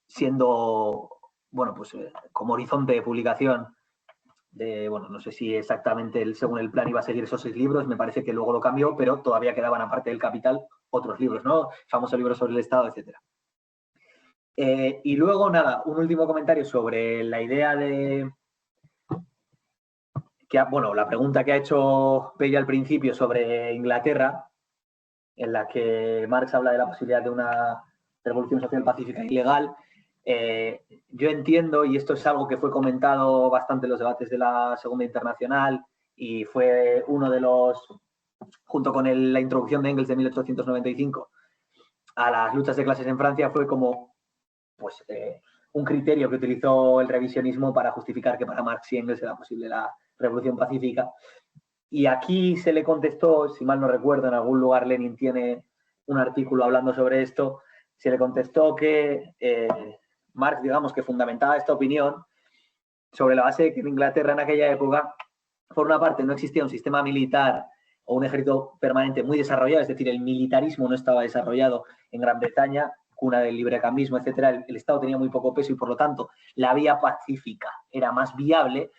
siendo, bueno, pues como horizonte de publicación de, bueno, no sé si exactamente según el plan iba a seguir esos 6 libros, me parece que luego lo cambió, pero todavía quedaban, aparte del Capital, otros libros, ¿no? Famoso libro sobre el Estado, etcétera. Y luego, nada, un último comentario sobre la idea de... bueno, la pregunta que ha hecho Pella al principio sobre Inglaterra, en la que Marx habla de la posibilidad de una revolución social pacífica y legal. Yo entiendo, y esto es algo que fue comentado bastante en los debates de la Segunda Internacional y fue uno de los, junto con la introducción de Engels de 1895 a las luchas de clases en Francia, fue como pues, un criterio que utilizó el revisionismo para justificar que para Marx y Engels era posible la revolución pacífica. Y aquí se le contestó, si mal no recuerdo, en algún lugar Lenin tiene un artículo hablando sobre esto, se le contestó que Marx, digamos, que fundamentaba esta opinión sobre la base de que en Inglaterra en aquella época, por una parte, no existía un sistema militar o un ejército permanente muy desarrollado, es decir, el militarismo no estaba desarrollado en Gran Bretaña, cuna del librecambismo, etcétera, el Estado tenía muy poco peso y, por lo tanto, la vía pacífica era más viable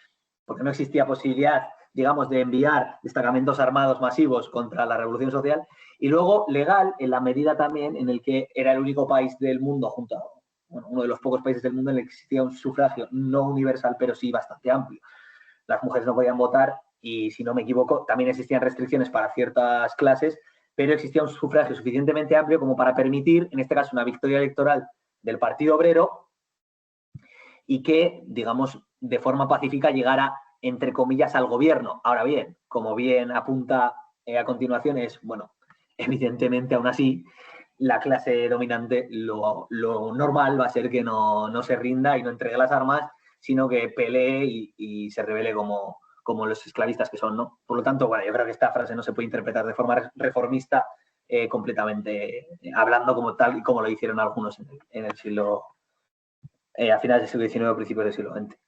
porque no existía posibilidad, digamos, de enviar destacamentos armados masivos contra la revolución social, y luego legal en la medida también en el que era el único país del mundo, junto a uno de los pocos países del mundo en el que existía un sufragio no universal, pero sí bastante amplio. Las mujeres no podían votar y, si no me equivoco, también existían restricciones para ciertas clases, pero existía un sufragio suficientemente amplio como para permitir, en este caso, una victoria electoral del Partido Obrero y que, digamos, de forma pacífica llegara, entre comillas, al gobierno. Ahora bien, como bien apunta a continuación, es, bueno, evidentemente, aún así, la clase dominante, lo normal va a ser que no se rinda y no entregue las armas, sino que pelee y se revele como los esclavistas que son, ¿no? Por lo tanto, bueno, yo creo que esta frase no se puede interpretar de forma reformista completamente, hablando como tal y como lo hicieron algunos en el siglo, a finales del siglo XIX o principios del siglo XX.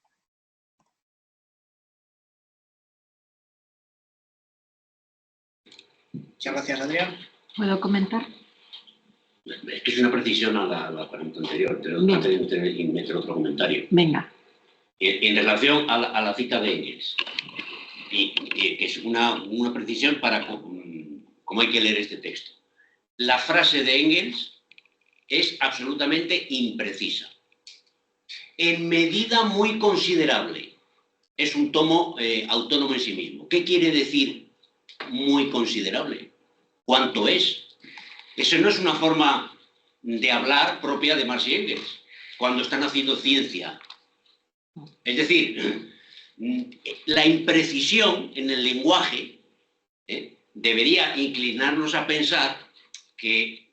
Muchas gracias, Adrián. ¿Puedo comentar? Es que es una precisión a la pregunta anterior, pero Bien. antes de meter otro comentario. Venga. En relación a la cita de Engels, y que es una precisión para cómo hay que leer este texto. La frase de Engels es absolutamente imprecisa. En medida muy considerable. Es un tomo autónomo en sí mismo. ¿Qué quiere decir muy considerable? ¿Cuánto es? Eso no es una forma de hablar propia de Marx y Engels, cuando están haciendo ciencia. Es decir, la imprecisión en el lenguaje debería inclinarnos a pensar que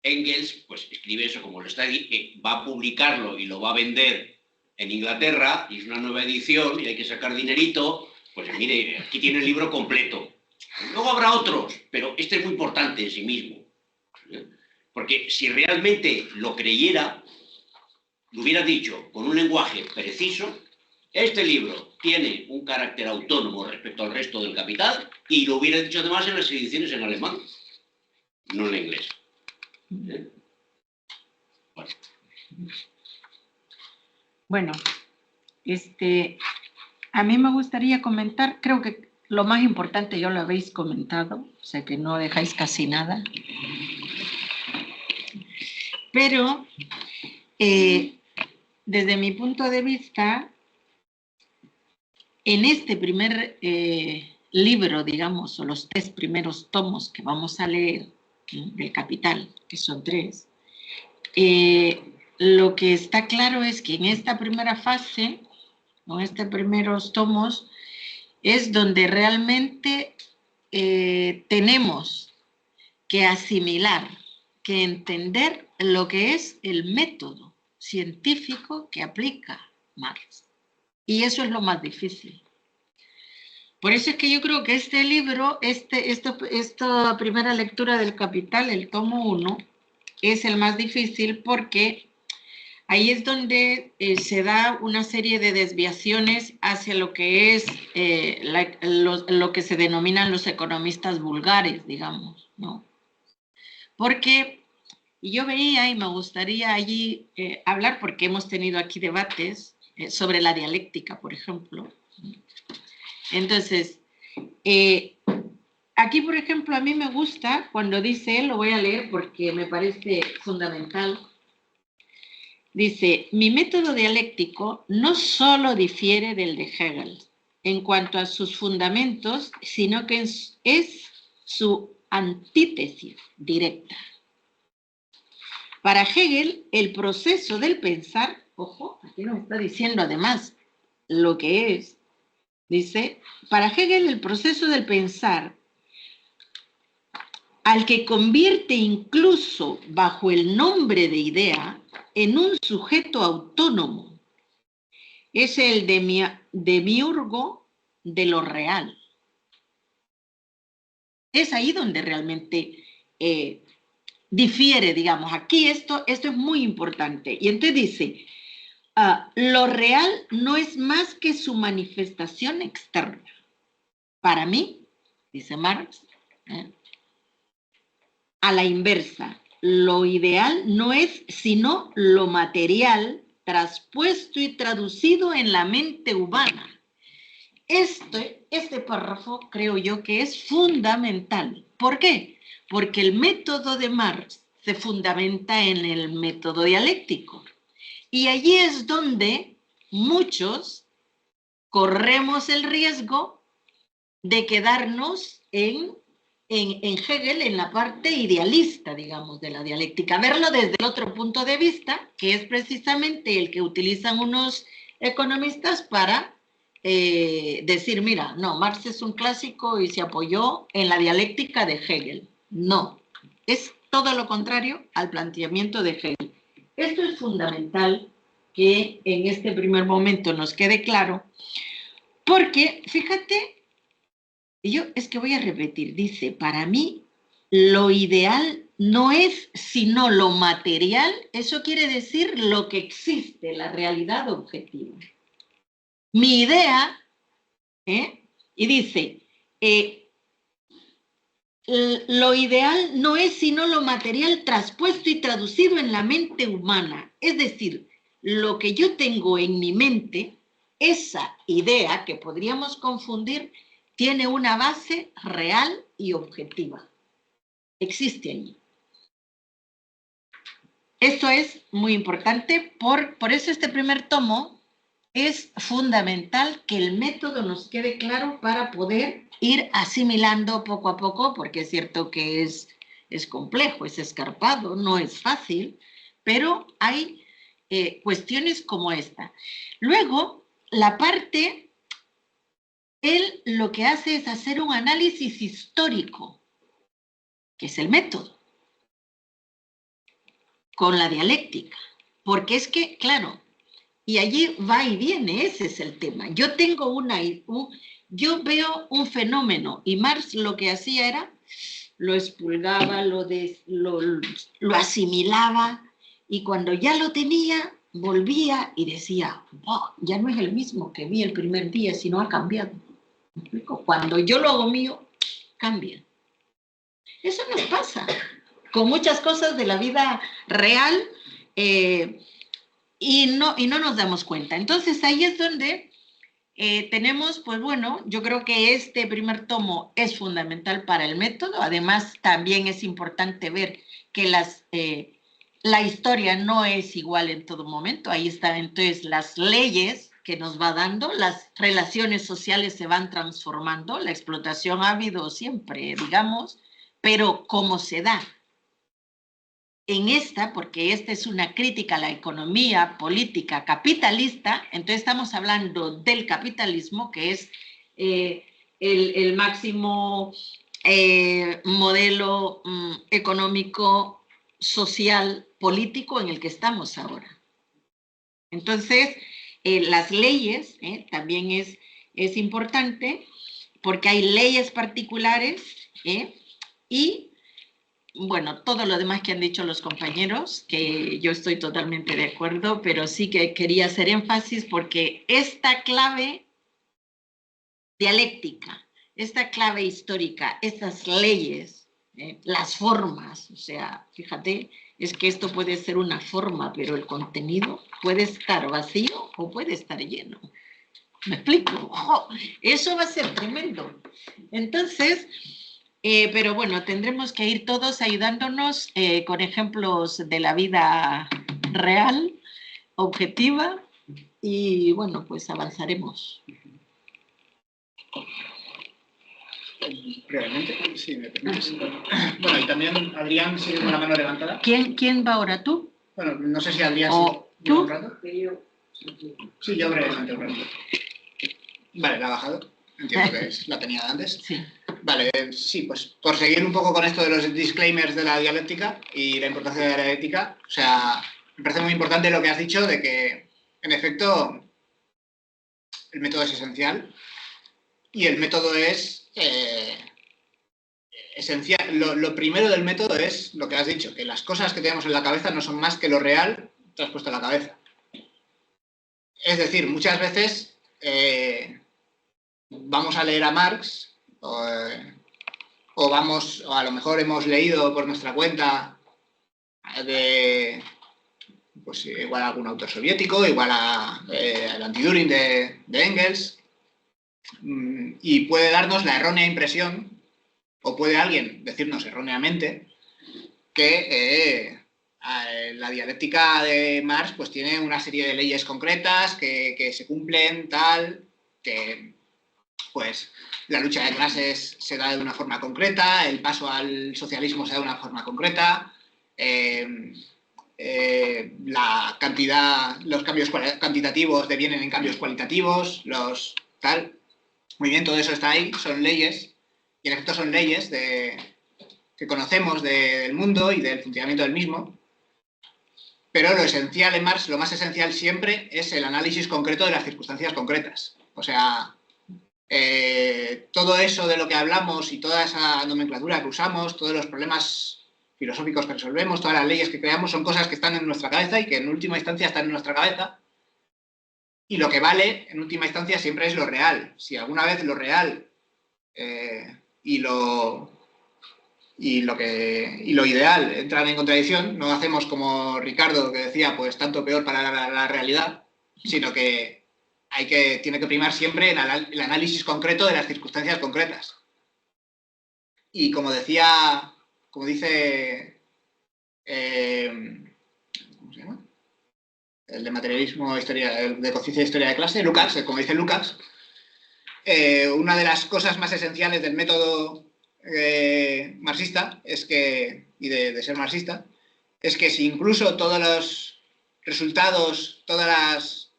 Engels pues, escribe eso como lo está, va a publicarlo y lo va a vender en Inglaterra, y es una nueva edición y hay que sacar dinerito, pues mire, aquí tiene el libro completo. Luego habrá otros, pero este es muy importante en sí mismo. Porque si realmente lo creyera, lo hubiera dicho con un lenguaje preciso, este libro tiene un carácter autónomo respecto al resto del Capital, y lo hubiera dicho además en las ediciones en alemán, no en inglés. Bueno, a mí me gustaría comentar, creo que lo más importante ya lo habéis comentado, o sea que no dejáis casi nada. Pero, desde mi punto de vista, en este primer libro, digamos, o los 3 primeros tomos que vamos a leer del Capital, que son 3, lo que está claro es que en esta primera fase, en estos primeros tomos, es donde realmente tenemos que asimilar, que entender lo que es el método científico que aplica Marx. Y eso es lo más difícil. Por eso es que yo creo que este libro, esta primera lectura del Capital, el tomo 1, es el más difícil porque ahí es donde se da una serie de desviaciones hacia lo que es lo que se denominan los economistas vulgares, digamos, ¿no? Porque yo veía y me gustaría allí hablar, porque hemos tenido aquí debates sobre la dialéctica, por ejemplo. Entonces, aquí, por ejemplo, a mí me gusta cuando dice, lo voy a leer porque me parece fundamental. Dice, mi método dialéctico no solo difiere del de Hegel en cuanto a sus fundamentos, sino que es su antítesis directa. Para Hegel, el proceso del pensar, ojo, aquí nos está diciendo además lo que es, dice, para Hegel el proceso del pensar, al que convierte incluso bajo el nombre de idea en un sujeto autónomo, es el demiurgo de lo real. Es ahí donde realmente difiere, digamos, aquí esto es muy importante. Y entonces dice, lo real no es más que su manifestación externa. Para mí, dice Marx, a la inversa, lo ideal no es sino lo material traspuesto y traducido en la mente humana. Este párrafo creo yo que es fundamental. ¿Por qué? Porque el método de Marx se fundamenta en el método dialéctico. Y allí es donde muchos corremos el riesgo de quedarnos en Hegel, en la parte idealista, digamos, de la dialéctica. Verlo desde el otro punto de vista, que es precisamente el que utilizan unos economistas para decir, mira, no, Marx es un clásico y se apoyó en la dialéctica de Hegel. No, es todo lo contrario al planteamiento de Hegel. Esto es fundamental que en este primer momento nos quede claro, porque, fíjate, es que voy a repetir, dice, para mí lo ideal no es sino lo material, eso quiere decir lo que existe, la realidad objetiva. Mi idea, y dice, lo ideal no es sino lo material traspuesto y traducido en la mente humana, es decir, lo que yo tengo en mi mente esa idea que podríamos confundir tiene una base real y objetiva. Existe allí. Esto es muy importante, por eso este primer tomo es fundamental que el método nos quede claro para poder ir asimilando poco a poco, porque es cierto que es complejo, es escarpado, no es fácil, pero hay cuestiones como esta. Luego, la parte, él lo que hace es hacer un análisis histórico, que es el método, con la dialéctica, porque es que, claro, y allí va y viene, ese es el tema. Yo veo un fenómeno y Marx lo que hacía era, lo expulgaba, lo asimilaba y cuando ya lo tenía, volvía y decía, oh, ya no es el mismo que vi el primer día, sino ha cambiado. ¿Me explico? Cuando yo lo hago mío, cambia. Eso nos pasa con muchas cosas de la vida real y no nos damos cuenta. Entonces ahí es donde tenemos, pues bueno, yo creo que este primer tomo es fundamental para el método. Además, también es importante ver que la historia no es igual en todo momento. Ahí están entonces las leyes que nos va dando, las relaciones sociales se van transformando, la explotación ha habido siempre, digamos, pero cómo se da. En esta, porque esta es una crítica a la economía política capitalista, entonces estamos hablando del capitalismo, que es el máximo modelo económico, social, político en el que estamos ahora. Entonces, las leyes también es importante, porque hay leyes particulares y bueno, todo lo demás que han dicho los compañeros, que yo estoy totalmente de acuerdo, pero sí que quería hacer énfasis porque esta clave dialéctica, esta clave histórica, estas leyes, las formas, o sea, fíjate, es que esto puede ser una forma, pero el contenido puede estar vacío o puede estar lleno. ¿Me explico? ¡Oh! Eso va a ser tremendo. Entonces, pero bueno, tendremos que ir todos ayudándonos con ejemplos de la vida real, objetiva, y bueno, pues avanzaremos. Brevemente, sí, me permites. Bueno, y también Adrián sigue con la mano levantada. ¿Quién va ahora? ¿Tú? Bueno, no sé si Adrián ¿tú? un rato. Sí, yo brevemente un rato. Vale, la ha bajado. Entiendo que la tenía de antes. Sí. Vale, sí, pues por seguir un poco con esto de los disclaimers de la dialéctica y la importancia de la dialéctica, o sea, me parece muy importante lo que has dicho de que, en efecto, el método es esencial y el método es esencial. Lo primero del método es lo que has dicho, que las cosas que tenemos en la cabeza no son más que lo real traspuesto a la cabeza. Es decir, muchas veces vamos a leer a Marx o a lo mejor hemos leído por nuestra cuenta pues igual a algún autor soviético, igual al Anti-Düring de Engels, y puede darnos la errónea impresión, o puede alguien decirnos erróneamente, que la dialéctica de Marx pues tiene una serie de leyes concretas que se cumplen, tal, que pues la lucha de clases se da de una forma concreta, el paso al socialismo se da de una forma concreta, la cantidad, los cambios cuantitativos devienen en cambios cualitativos, tal. Muy bien, todo eso está ahí, son leyes, y en efecto son leyes que conocemos del mundo y del funcionamiento del mismo, pero lo esencial en Marx, lo más esencial siempre, es el análisis concreto de las circunstancias concretas. O sea, todo eso de lo que hablamos y toda esa nomenclatura que usamos, todos los problemas filosóficos que resolvemos, todas las leyes que creamos, son cosas que están en nuestra cabeza y que en última instancia están en nuestra cabeza. Y lo que vale, en última instancia, siempre es lo real. Si alguna vez lo real y lo ideal entran en contradicción, no hacemos como Ricardo, que decía, pues tanto peor para la realidad, sino que tiene que primar siempre el análisis concreto de las circunstancias concretas. Y como dice, ¿cómo se llama? El de materialismo, el de conciencia de historia de clase, Lukács, como dice Lukács, una de las cosas más esenciales del método marxista y de ser marxista, es que si incluso todos los resultados, todas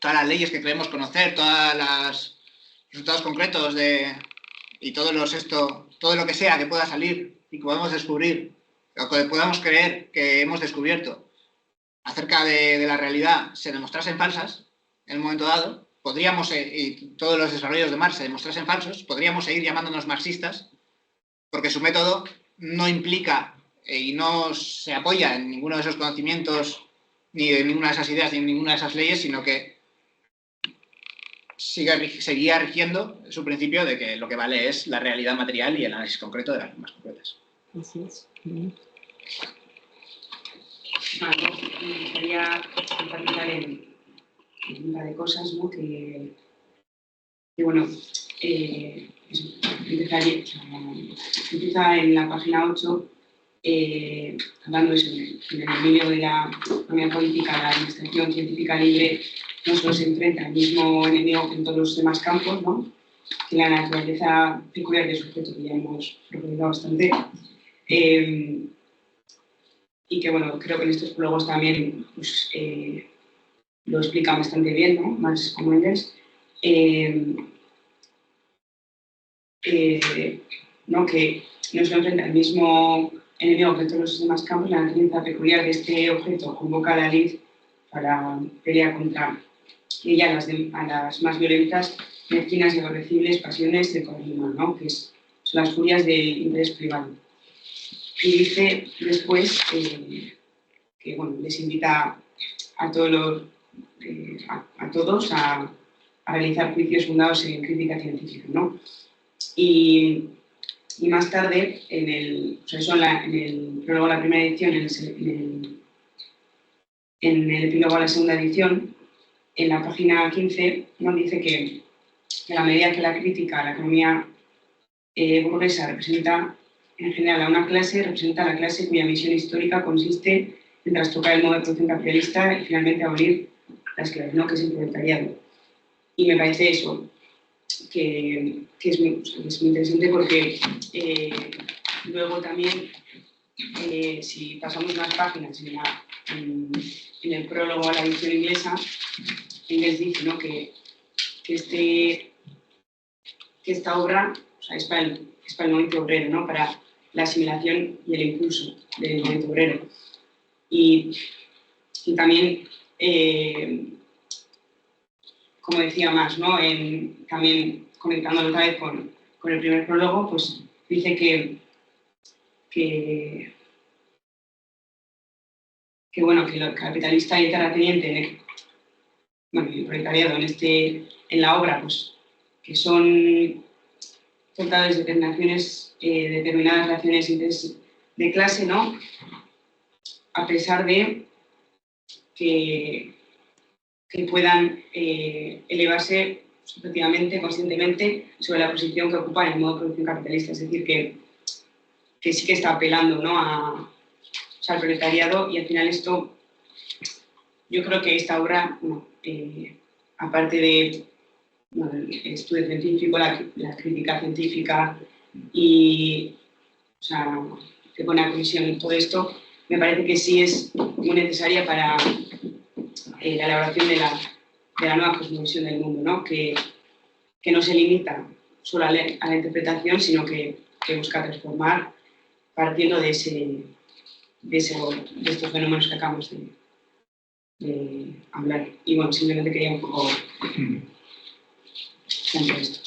las leyes que creemos conocer, todos los resultados concretos y todo lo que sea que pueda salir y que podamos descubrir, o que podamos creer que hemos descubierto acerca de la realidad, se demostrasen falsas en un momento dado, y todos los desarrollos de Marx se demostrasen falsos, podríamos seguir llamándonos marxistas, porque su método no implica y no se apoya en ninguno de esos conocimientos, ni en ninguna de esas ideas, ni en ninguna de esas leyes, sino que seguía rigiendo su principio de que lo que vale es la realidad material y el análisis concreto de las normas concretas. Así es. Bueno, me gustaría enfatizar en un par de cosas, ¿no? Que bueno, empieza en la página 8 hablando eso, en el dominio de la economía política, la administración científica libre no solo se enfrenta al mismo enemigo que en todos los demás campos, ¿no? Que la naturaleza peculiar de su objeto, que ya hemos profundizado bastante, y que, bueno, creo que en estos prólogos también pues, lo explican bastante bien, ¿no? Más como Engels, ¿no? Que no se enfrenta al mismo enemigo que en todos los demás campos. La naturaleza peculiar de este objeto convoca a la lid para pelear contra ella a las más violentas, mezquinas y aborrecibles pasiones del corazón, ¿no? Que son las furias del interés privado. Y dice después que bueno, les invita a todos a realizar juicios fundados en crítica científica, ¿no? Y más tarde, en el prólogo a la primera edición, en el epílogo a la segunda edición, en la página 15, nos dice que a la medida que la crítica a la economía burguesa representa en general a una clase, representa a la clase cuya misión histórica consiste en trastocar el modo de producción capitalista y finalmente abolir la esclavitud, ¿no? Que es el proletariado. Y me parece eso, que es muy interesante porque luego también, si pasamos unas páginas en el prólogo a la edición inglesa, Engels dice, ¿no? que esta obra, o sea, es para el movimiento obrero, ¿no? Para la asimilación y el impulso del movimiento obrero. Y también, como decía más, ¿no? También conectándolo otra vez con el primer prólogo, pues dice que bueno, que el capitalista y el terrateniente, bueno, y el proletariado en la obra, pues que son portadores de determinadas relaciones de clase, ¿no? A pesar de que puedan elevarse subjetivamente, conscientemente, sobre la posición que ocupan en el modo de producción capitalista. Es decir, que sí que está apelando, ¿no? al proletariado, y al final esto, yo creo que esta obra, bueno, aparte de el estudio científico, la crítica científica y, o sea, que pone a comisión todo esto, me parece que sí es muy necesaria para la elaboración de la nueva cosmovisión del mundo, ¿no? Que no se limita solo a la interpretación, sino que busca transformar partiendo de estos fenómenos que acabamos de hablar. Y bueno, simplemente quería un poco plantear esto.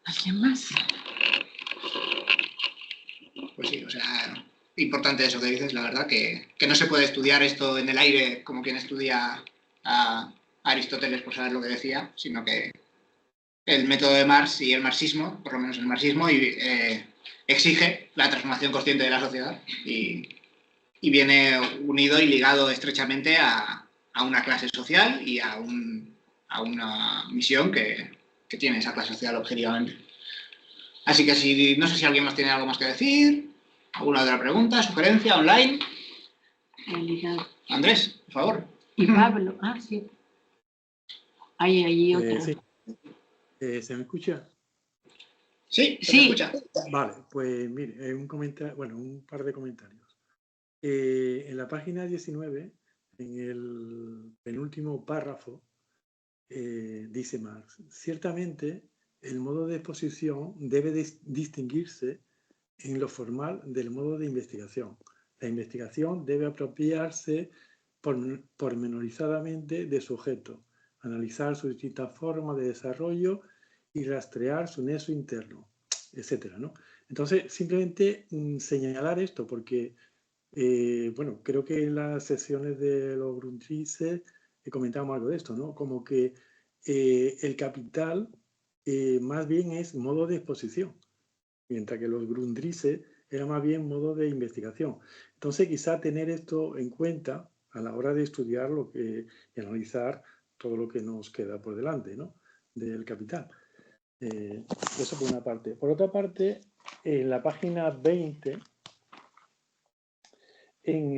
¿Alguien más? Pues sí, o sea, importante eso que dices, la verdad, que no se puede estudiar esto en el aire como quien estudia a Aristóteles por saber lo que decía, sino que el método de Marx y el marxismo, por lo menos el marxismo, exige la transformación consciente de la sociedad y y viene unido y ligado estrechamente a una clase social y a una misión que tiene esa clase social objetivamente. Así que no sé si alguien más tiene algo más que decir, alguna otra pregunta, sugerencia, online. Andrés, por favor. Y Pablo, sí. Hay otra. Sí. ¿Se me escucha? Sí, se me escucha. Vale, pues mire, un par de comentarios. En la página 19, en el penúltimo párrafo, dice Marx: ciertamente el modo de exposición debe distinguirse en lo formal del modo de investigación. La investigación debe apropiarse pormenorizadamente de su objeto, analizar sus distintas formas de desarrollo y rastrear su nexo interno, etcétera, ¿no? Entonces, simplemente señalar esto, porque bueno, creo que en las sesiones de los Grundrisse comentamos algo de esto, ¿no? Como que el capital más bien es modo de exposición, mientras que los Grundrisse era más bien modo de investigación. Entonces, quizá tener esto en cuenta a la hora de estudiar y analizar todo lo que nos queda por delante, ¿no? Del capital. Eso por una parte. Por otra parte, en la página 20, en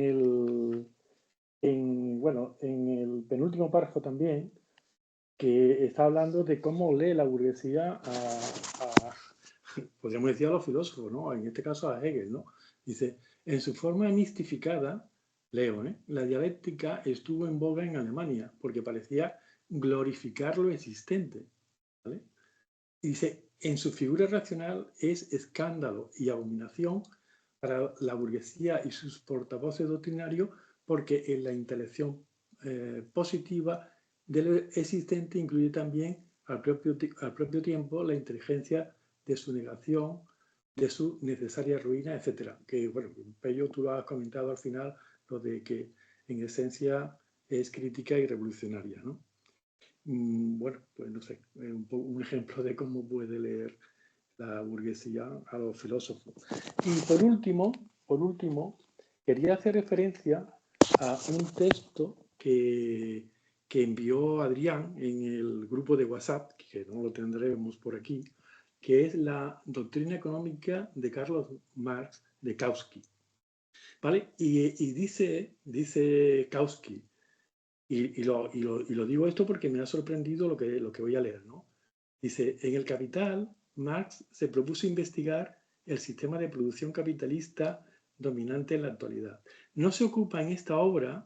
el penúltimo párrafo también, que está hablando de cómo lee la burguesía podríamos decir a los filósofos, ¿no? En este caso a Hegel, ¿no? Dice: en su forma mistificada, leo, la dialéctica estuvo en boga en Alemania porque parecía glorificar lo existente, ¿vale? Y dice: en su figura racional es escándalo y abominación para la burguesía y sus portavoces doctrinarios, porque en la intelección positiva de lo existente incluye también al propio tiempo la inteligencia de su negación, de su necesaria ruina, etc. Que, bueno, Pello, tú lo has comentado al final, lo de que en esencia es crítica y revolucionaria, ¿no? Bueno, pues no sé, un ejemplo de cómo puede leer la burguesía a los filósofos. Y por último, quería hacer referencia a un texto que envió Adrián en el grupo de WhatsApp, que no lo tendremos por aquí, que es la doctrina económica de Carlos Marx de Kautsky. ¿Vale? Y dice Kautsky, y lo digo esto porque me ha sorprendido lo que voy a leer, ¿no? Dice: en El Capital, Marx se propuso investigar el sistema de producción capitalista dominante en la actualidad. No se ocupa en esta obra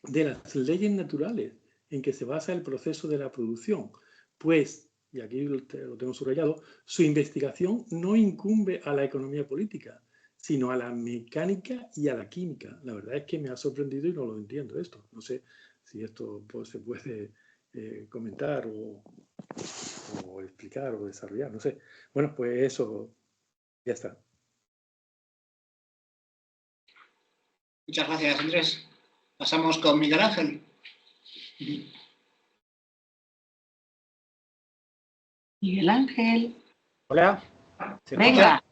de las leyes naturales en que se basa el proceso de la producción, pues, y aquí lo tengo subrayado, su investigación no incumbe a la economía política, sino a la mecánica y a la química. La verdad es que me ha sorprendido y no lo entiendo esto. No sé si esto pues, se puede comentar o explicar o desarrollar, no sé. Bueno, pues eso, ya está. Muchas gracias, Andrés. Pasamos con Miguel Ángel. Miguel Ángel. Hola. Venga.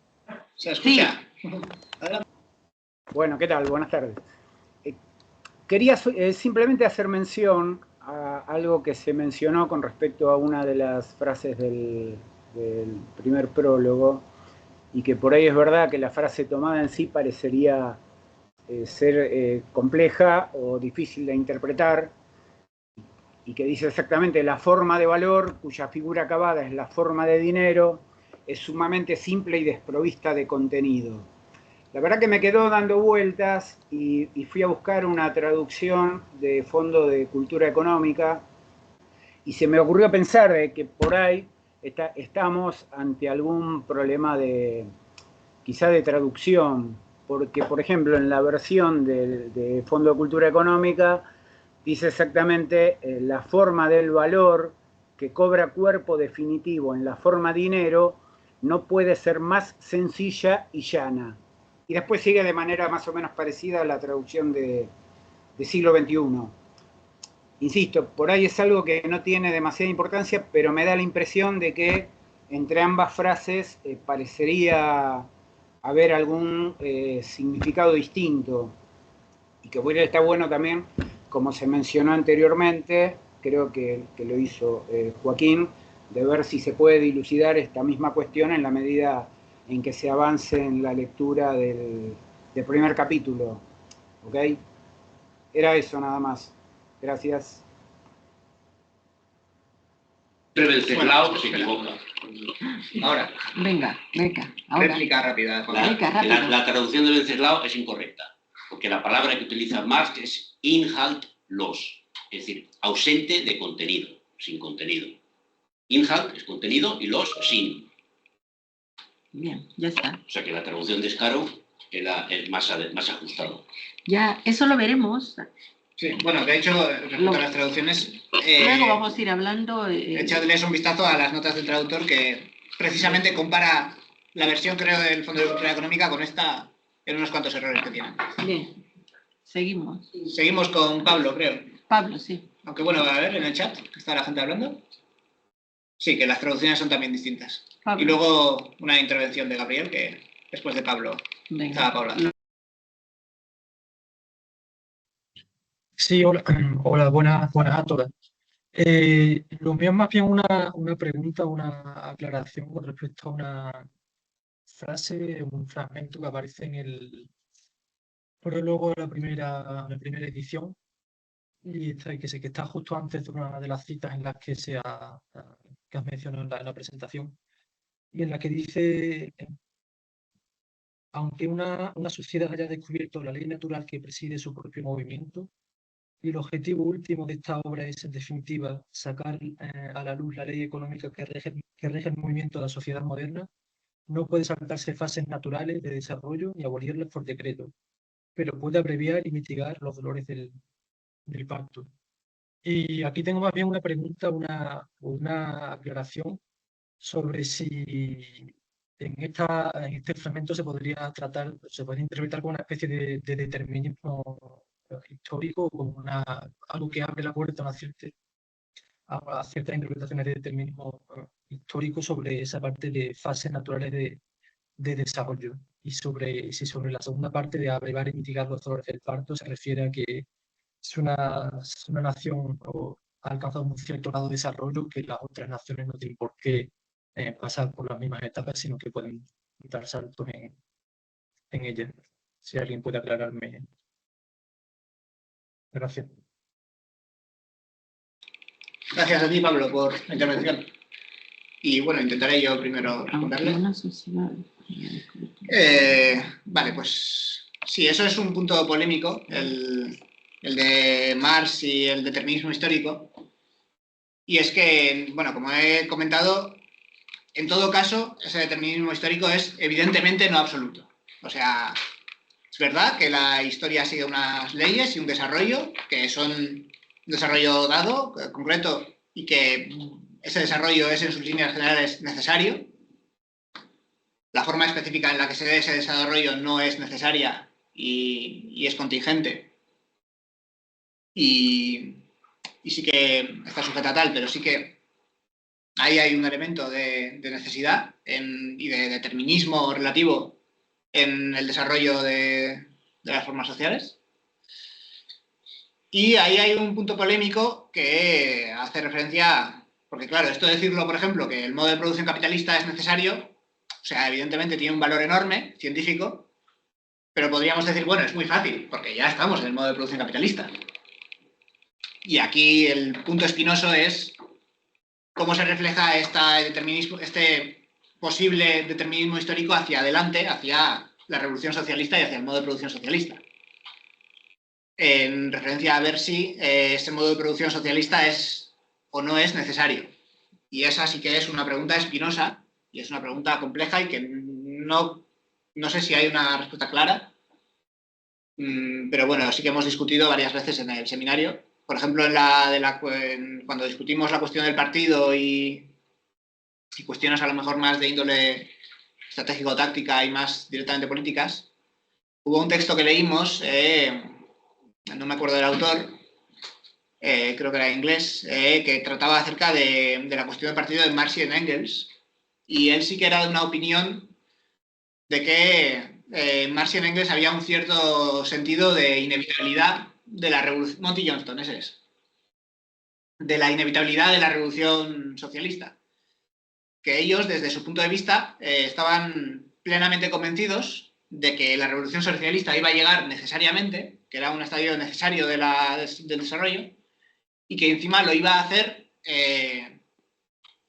¿Se escucha? Sí. Bueno, ¿qué tal? Buenas tardes. Quería simplemente hacer mención a algo que se mencionó con respecto a una de las frases del primer prólogo, y que por ahí es verdad que la frase tomada en sí parecería ser compleja o difícil de interpretar, y que dice exactamente: la forma de valor, cuya figura acabada es la forma de dinero, es sumamente simple y desprovista de contenido. La verdad que me quedó dando vueltas y fui a buscar una traducción de Fondo de Cultura Económica, y se me ocurrió pensar de que por ahí estamos ante algún problema quizá de traducción, porque, por ejemplo, en la versión de Fondo de Cultura Económica dice exactamente la forma del valor que cobra cuerpo definitivo en la forma dinero no puede ser más sencilla y llana. Y después sigue de manera más o menos parecida a la traducción de siglo XXI. Insisto, por ahí es algo que no tiene demasiada importancia, pero me da la impresión de que entre ambas frases parecería haber algún significado distinto, y que hubiera estar bueno también, como se mencionó anteriormente, creo que lo hizo Joaquín, de ver si se puede dilucidar esta misma cuestión en la medida en que se avance en la lectura del primer capítulo. ¿Ok? Era eso nada más. Gracias. Wenceslao se equivoca. Ahora, Venga, ahora. réplica rápida. La traducción de Wenceslao es incorrecta, porque la palabra que utiliza Marx es inhaltlos, es decir, ausente de contenido, sin contenido. Inhalt es contenido y los sin. Bien, ya está. O sea que la traducción de Scarrow es más ajustado. Ya, eso lo veremos. Sí, bueno, de hecho, respecto a las traducciones... luego vamos a ir hablando... echadles un vistazo a las notas del traductor que precisamente compara la versión, creo, del Fondo de Cultura Económica con esta en unos cuantos errores que tienen. Bien, seguimos. Seguimos con Pablo, creo. Pablo, sí. Aunque bueno, a ver, en el chat, ¿está la gente hablando? Sí, que las traducciones son también distintas. Pablo. Y luego una intervención de Gabriel, que después de Pablo estaba Paula. Sí, hola, hola, buenas a todas. Lo mío es más bien una pregunta, una aclaración con respecto a una frase, un fragmento que aparece en el prólogo de la primera edición, y que sé que está justo antes de una de las citas en las que que has mencionado en la presentación, y en la que dice: aunque una sociedad haya descubierto la ley natural que preside su propio movimiento, y el objetivo último de esta obra es, en definitiva, sacar a la luz la ley económica que rige el movimiento de la sociedad moderna, no puede saltarse fases naturales de desarrollo ni abolirlas por decreto, pero puede abreviar y mitigar los dolores del parto. Y aquí tengo más bien una pregunta, una aclaración sobre si en este fragmento se podría interpretar como una especie de determinismo histórico, como algo que abre la puerta a ciertas interpretaciones de determinismo histórico sobre esa parte de fases naturales de desarrollo, y si sobre la segunda parte de abrevar y mitigar los dolores del parto se refiere a que es una nación o ha alcanzado un cierto grado de desarrollo que las otras naciones no tienen por qué pasar por las mismas etapas, sino que pueden dar saltos en ellas. Si alguien puede aclararme. Gracias. Gracias a ti, Pablo, por la intervención. Y bueno, intentaré yo primero responderle. Vale, pues sí, eso es un punto polémico, el de Marx y el determinismo histórico. Y es que, bueno, como he comentado, en todo caso, ese determinismo histórico es evidentemente no absoluto. O sea, es verdad que la historia sigue unas leyes y un desarrollo que son un desarrollo dado, concreto, y que ese desarrollo es en sus líneas generales necesario. La forma específica en la que se dé ese desarrollo no es necesaria y es contingente. Y sí que está sujeta a tal, pero sí que ahí hay un elemento de necesidad y de determinismo relativo en el desarrollo de las formas sociales. Y ahí hay un punto polémico que hace referencia, porque claro, esto de decirlo, por ejemplo, que el modo de producción capitalista es necesario, o sea, evidentemente tiene un valor enorme, científico, pero podríamos decir, bueno, es muy fácil, porque ya estamos en el modo de producción capitalista. Y aquí el punto espinoso es cómo se refleja este posible determinismo histórico hacia adelante, hacia la revolución socialista y hacia el modo de producción socialista. En referencia a ver si ese modo de producción socialista es o no es necesario. Y esa sí que es una pregunta espinosa y es una pregunta compleja y que no sé si hay una respuesta clara, pero bueno, sí que hemos discutido varias veces en el seminario. Por ejemplo, cuando discutimos la cuestión del partido y cuestiones a lo mejor más de índole estratégico-táctica y más directamente políticas, hubo un texto que leímos, no me acuerdo del autor, creo que era inglés, que trataba acerca de la cuestión del partido de Marx y de Engels, y él sí que era de una opinión de que Marx y en Engels había un cierto sentido de inevitabilidad de la revolución. Monty Johnston, ese es. De la inevitabilidad de la revolución socialista. Que ellos, desde su punto de vista, estaban plenamente convencidos de que la revolución socialista iba a llegar necesariamente, que era un estadio necesario del desarrollo, y que encima lo iba a hacer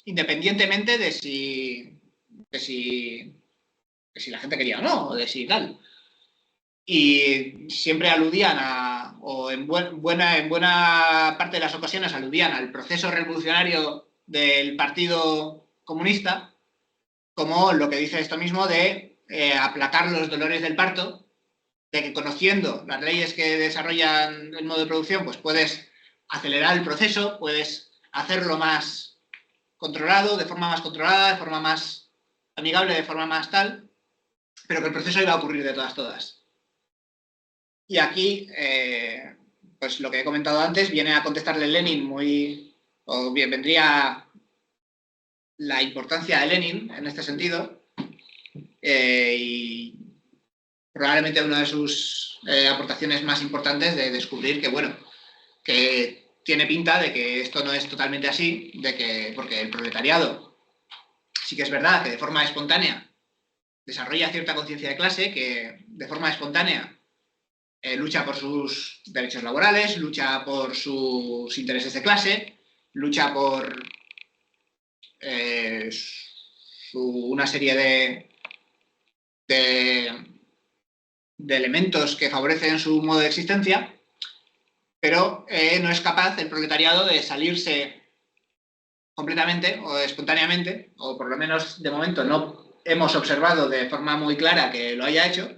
independientemente de si la gente quería o no, o de si tal. Y siempre aludían o en buena parte de las ocasiones aludían al proceso revolucionario del Partido Comunista, como lo que dice esto mismo de aplacar los dolores del parto, de que conociendo las leyes que desarrollan el modo de producción, pues puedes acelerar el proceso, puedes hacerlo más controlado, de forma más controlada, de forma más amigable, de forma más tal, pero que el proceso iba a ocurrir de todas. Y aquí, pues lo que he comentado antes, viene a contestarle Lenin vendría la importancia de Lenin en este sentido, y probablemente una de sus aportaciones más importantes de descubrir que, bueno, que tiene pinta de que esto no es totalmente así, porque el proletariado sí que es verdad que de forma espontánea desarrolla cierta conciencia de clase, que de forma espontánea lucha por sus derechos laborales, lucha por sus intereses de clase, lucha por una serie de elementos que favorecen su modo de existencia, pero no es capaz el proletariado de salirse completamente o espontáneamente, o por lo menos de momento no hemos observado de forma muy clara que lo haya hecho,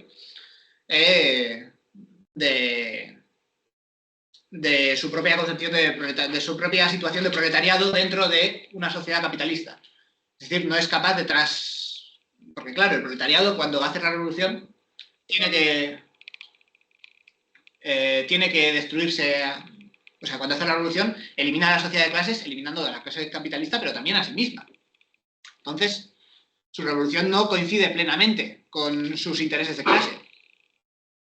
de su propia concepción de su propia situación de proletariado dentro de una sociedad capitalista. Es decir, no es capaz porque claro, el proletariado cuando hace la revolución tiene que destruirse. O sea, cuando hace la revolución, elimina a la sociedad de clases, eliminando a la clase capitalista, pero también a sí misma. Entonces, su revolución no coincide plenamente con sus intereses de clase.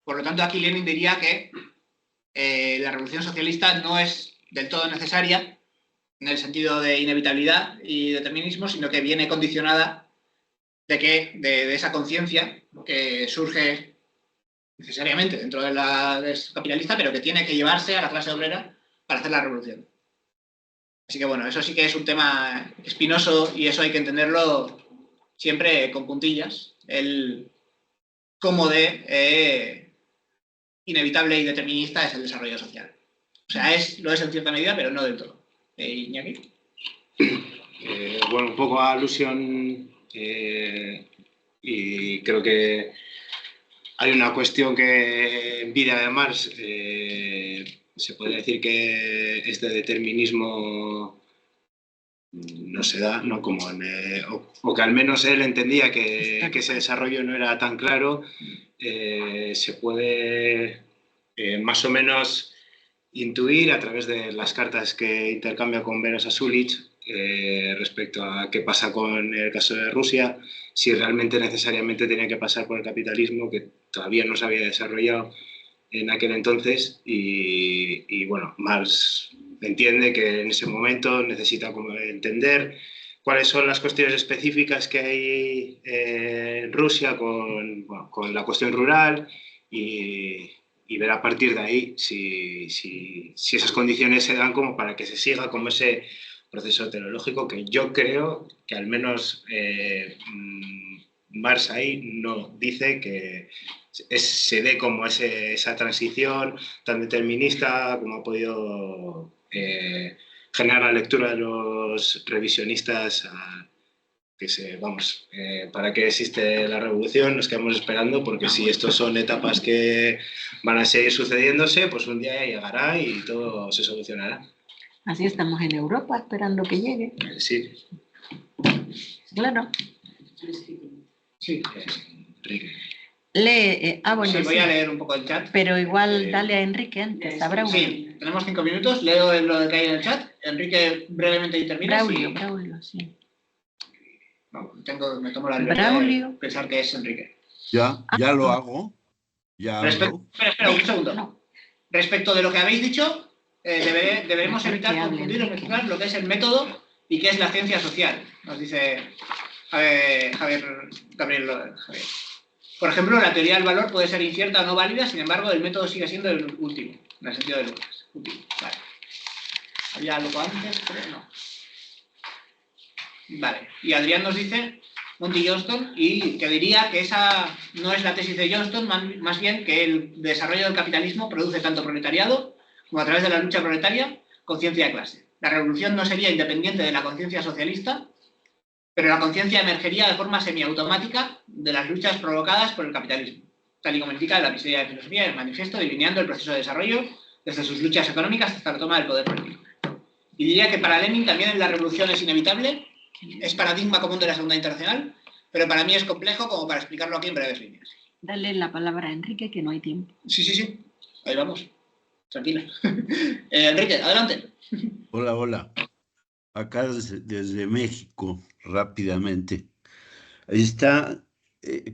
Por lo tanto, aquí Lenin diría que la revolución socialista no es del todo necesaria en el sentido de inevitabilidad y determinismo, sino que viene condicionada de esa conciencia que surge necesariamente dentro de la capitalista, pero que tiene que llevarse a la clase obrera para hacer la revolución. Así que bueno, eso sí que es un tema espinoso y eso hay que entenderlo siempre con puntillas, el cómo de inevitable y determinista es el desarrollo social. O sea, lo es en cierta medida, pero no del todo. Iñaki. Bueno, un poco a alusión y creo que hay una cuestión que en vida de Marx se puede decir que este determinismo no se da, ¿no? Como o que al menos él entendía que ese desarrollo no era tan claro, se puede más o menos intuir a través de las cartas que intercambia con Vera Sasulich respecto a qué pasa con el caso de Rusia, si realmente necesariamente tenía que pasar por el capitalismo, que todavía no se había desarrollado en aquel entonces, y bueno, Marx entiende que en ese momento necesita como entender cuáles son las cuestiones específicas que hay en Rusia con la cuestión rural y ver a partir de ahí si esas condiciones se dan como para que se siga como ese proceso teleológico que yo creo que al menos Marx ahí no dice que se dé como esa transición tan determinista como ha podido generar la lectura de los revisionistas para que existe la revolución nos quedamos esperando, porque si estos son etapas que van a seguir sucediéndose, pues un día llegará y todo se solucionará. Así estamos en Europa esperando que llegue. Sí. Claro. Sí. Enrique. Lee, bueno, sí, voy a leer un poco el chat. Pero igual dale a Enrique antes, a Braulio. Sí, tenemos 5 minutos, leo lo que hay en el chat. Enrique brevemente interviene. Braulio, sí. No, me tomo la libertad de pensar que es Enrique. Ya lo hago. Ya hablo. Espera, un segundo. Respecto de lo que habéis dicho, deberemos evitar confundir o mezclar lo que es el método y qué es la ciencia social, nos dice Gabriel. Por ejemplo, la teoría del valor puede ser incierta o no válida, sin embargo, el método sigue siendo el último, en el sentido de Lucas. Vale. ¿Había algo antes? Pero no. Vale. Y Adrián nos dice, Monty Johnston, y que diría que esa no es la tesis de Johnston, más bien que el desarrollo del capitalismo produce tanto proletariado como a través de la lucha proletaria, conciencia de clase. La revolución no sería independiente de la conciencia socialista, pero la conciencia emergería de forma semiautomática de las luchas provocadas por el capitalismo, tal y como indica la epistola de filosofía y el manifiesto, delineando el proceso de desarrollo desde sus luchas económicas hasta la toma del poder político. Y diría que para Lenin también la revolución es inevitable, es paradigma común de la Segunda Internacional, pero para mí es complejo como para explicarlo aquí en breves líneas. Dale la palabra a Enrique, que no hay tiempo. Sí. Ahí vamos. Tranquilo. Enrique, adelante. Hola. Acá desde México, rápidamente. Está,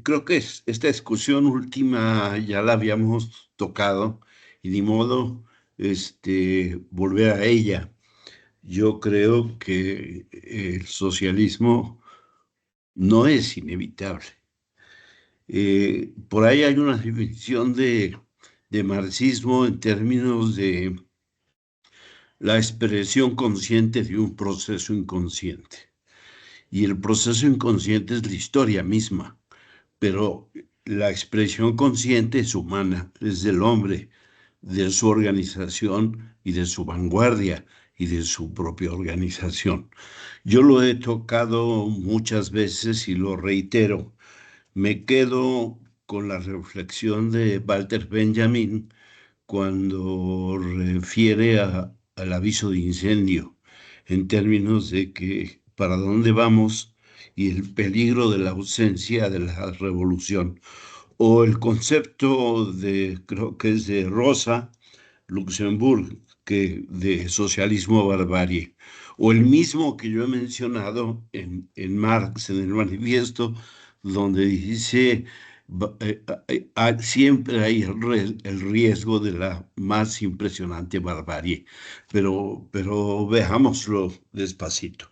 creo que esta discusión última ya la habíamos tocado y ni modo volver a ella. Yo creo que el socialismo no es inevitable. Por ahí hay una definición de marxismo en términos de la expresión consciente de un proceso inconsciente. Y el proceso inconsciente es la historia misma, pero la expresión consciente es humana, es del hombre, de su organización y de su vanguardia y de su propia organización. Yo lo he tocado muchas veces y lo reitero. Me quedo con la reflexión de Walter Benjamin cuando refiere al aviso de incendio, en términos de que para dónde vamos y el peligro de la ausencia de la revolución. O el concepto creo que es de Rosa Luxemburg, de socialismo barbarie, o el mismo que yo he mencionado en Marx, en el manifiesto, donde dice siempre hay el riesgo de la más impresionante barbarie, pero veámoslo despacito.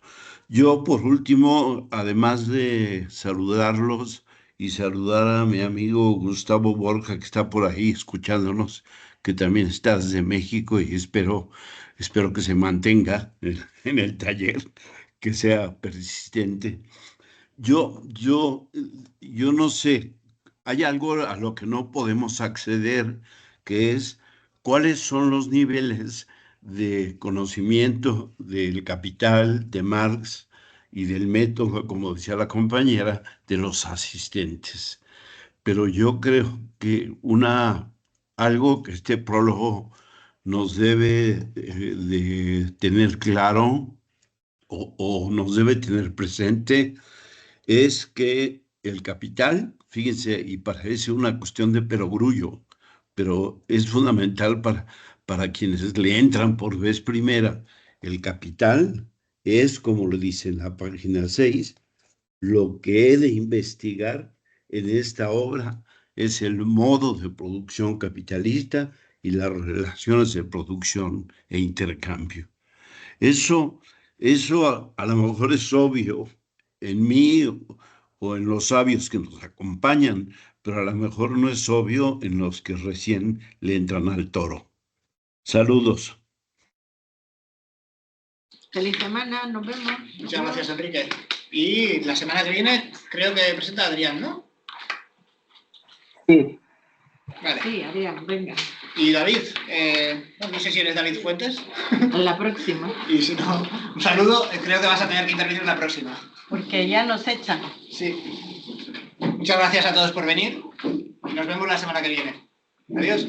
Yo, por último, además de saludarlos y saludar a mi amigo Gustavo Borja, que está por ahí escuchándonos, que también está desde México, y espero que se mantenga en el taller, que sea persistente. Yo no sé, hay algo a lo que no podemos acceder, que es cuáles son los niveles de conocimiento del Capital, de Marx y del método, como decía la compañera, de los asistentes. Pero yo creo que algo que este prólogo nos debe de tener claro o nos debe tener presente es que el capital, fíjense, y parece una cuestión de perogrullo, pero es fundamental para quienes le entran por vez primera. El capital es, como lo dice en la página 6, lo que he de investigar en esta obra es el modo de producción capitalista y las relaciones de producción e intercambio. Eso a lo mejor es obvio en mí o en los sabios que nos acompañan, pero a lo mejor no es obvio en los que recién le entran al toro. Saludos. Feliz semana, nos vemos. Muchas gracias, Enrique. Y la semana que viene creo que presenta Adrián, ¿no? Sí. Vale. Sí, Adrián, venga. Y David, no sé si eres David Fuentes. En la próxima. Y si no, un saludo, creo que vas a tener que intervenir en la próxima. Porque ya nos echan. Sí. Muchas gracias a todos por venir y nos vemos la semana que viene. Adiós.